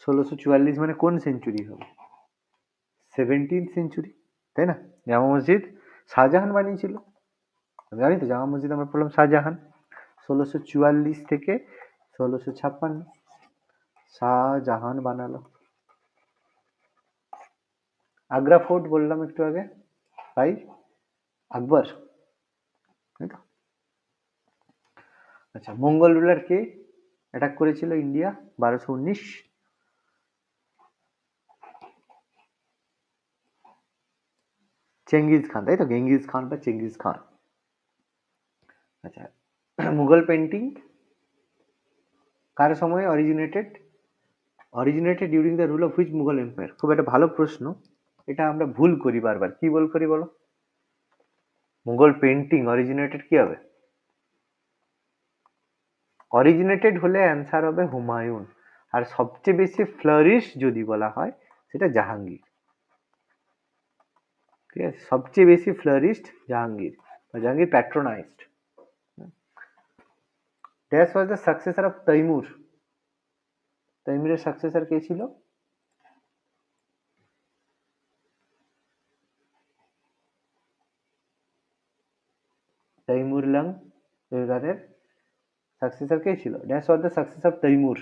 1644 মানে কোন সেঞ্চুরি হবে? 17th সেঞ্চুরি, তাই না? জামা মসজিদ শাহজাহান বানিয়েছিল, জানি তো, জামা মসজিদ আমরা পড়লাম শাহজাহান। 1644 থেকে 1656 শাহজাহান বানালো। আগ্রা ফোর্ট বললাম একটু আগে, ভাই আকবর, তাই তো। আচ্ছা, মঙ্গল রুলার কে অ্যাটাক করেছিল ইন্ডিয়া 1219? চেঙ্গিজ খান, তাই তো, গেঙ্গিজ খান বা চেঙ্গিজ খান। আচ্ছা, মুঘল পেন্টিং কার সময় originated during the rule of which Mughal empire? খুব একটা ভালো প্রশ্ন, এটা আমরা ভুল করি বারবার। কি ভুল করি বলো? মুঘল পেন্টিং অরিজিনেটেড কি হবে? অরিজিনেটেড হলে অ্যান্সার হবে হুমায়ুন, আর সবচেয়ে বেশি ফ্লারিশ যদি বলা হয় সেটা জাহাঙ্গীর, ঠিক আছে। সবচেয়ে বেশি ফ্লারিস্ট জাহাঙ্গীর, বা Jahangir patronized. Dash was the successor of Timur, তৈমুরের সাকসেসর কে ছিল? তৈমুর লং এর সাকসেসর কে ছিল? Dash was the success of Timur,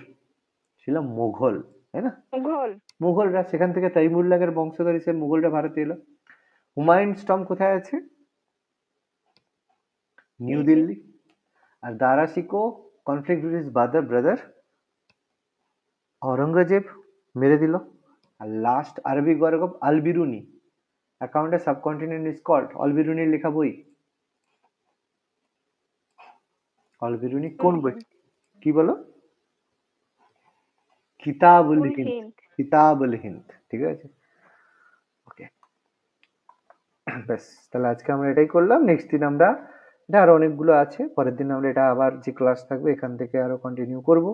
ছিল মুঘল, তাই না? Mughal. মুঘলরা, সেখান থেকে তৈমুর লগের বংশধর হিসেবে মুঘলরা ভারতে এলো। হুমায়ুন স্টম্প কোথায় আছে? নিউ দিল্লি। দিল্লি। আর দারা Shikoh conflict with his brother Aurangzeb মেরে দিল। আর লাস্ট আরবি গর্ব আল বিরুনি অ্যাকাউন্টে সাবকন্টিনেন্ট ইজ কল্ড, অল বিরুনির লেখা বই। অল বিরুনি কোন বই? কি বলো? কিতাবুল Full হিন্দ, hint. কিতাবুল হিন্দ, ঠিক আছে। ওকে, ব্যাস, তাহলে আজকে আমরা এটাই করলাম। নেক্সট দিন আমরা এটা আরো অনেকগুলো আছে, পরের দিন আমরা এটা আবার যে ক্লাস থাকবে এখান থেকে আরো কন্টিনিউ করব।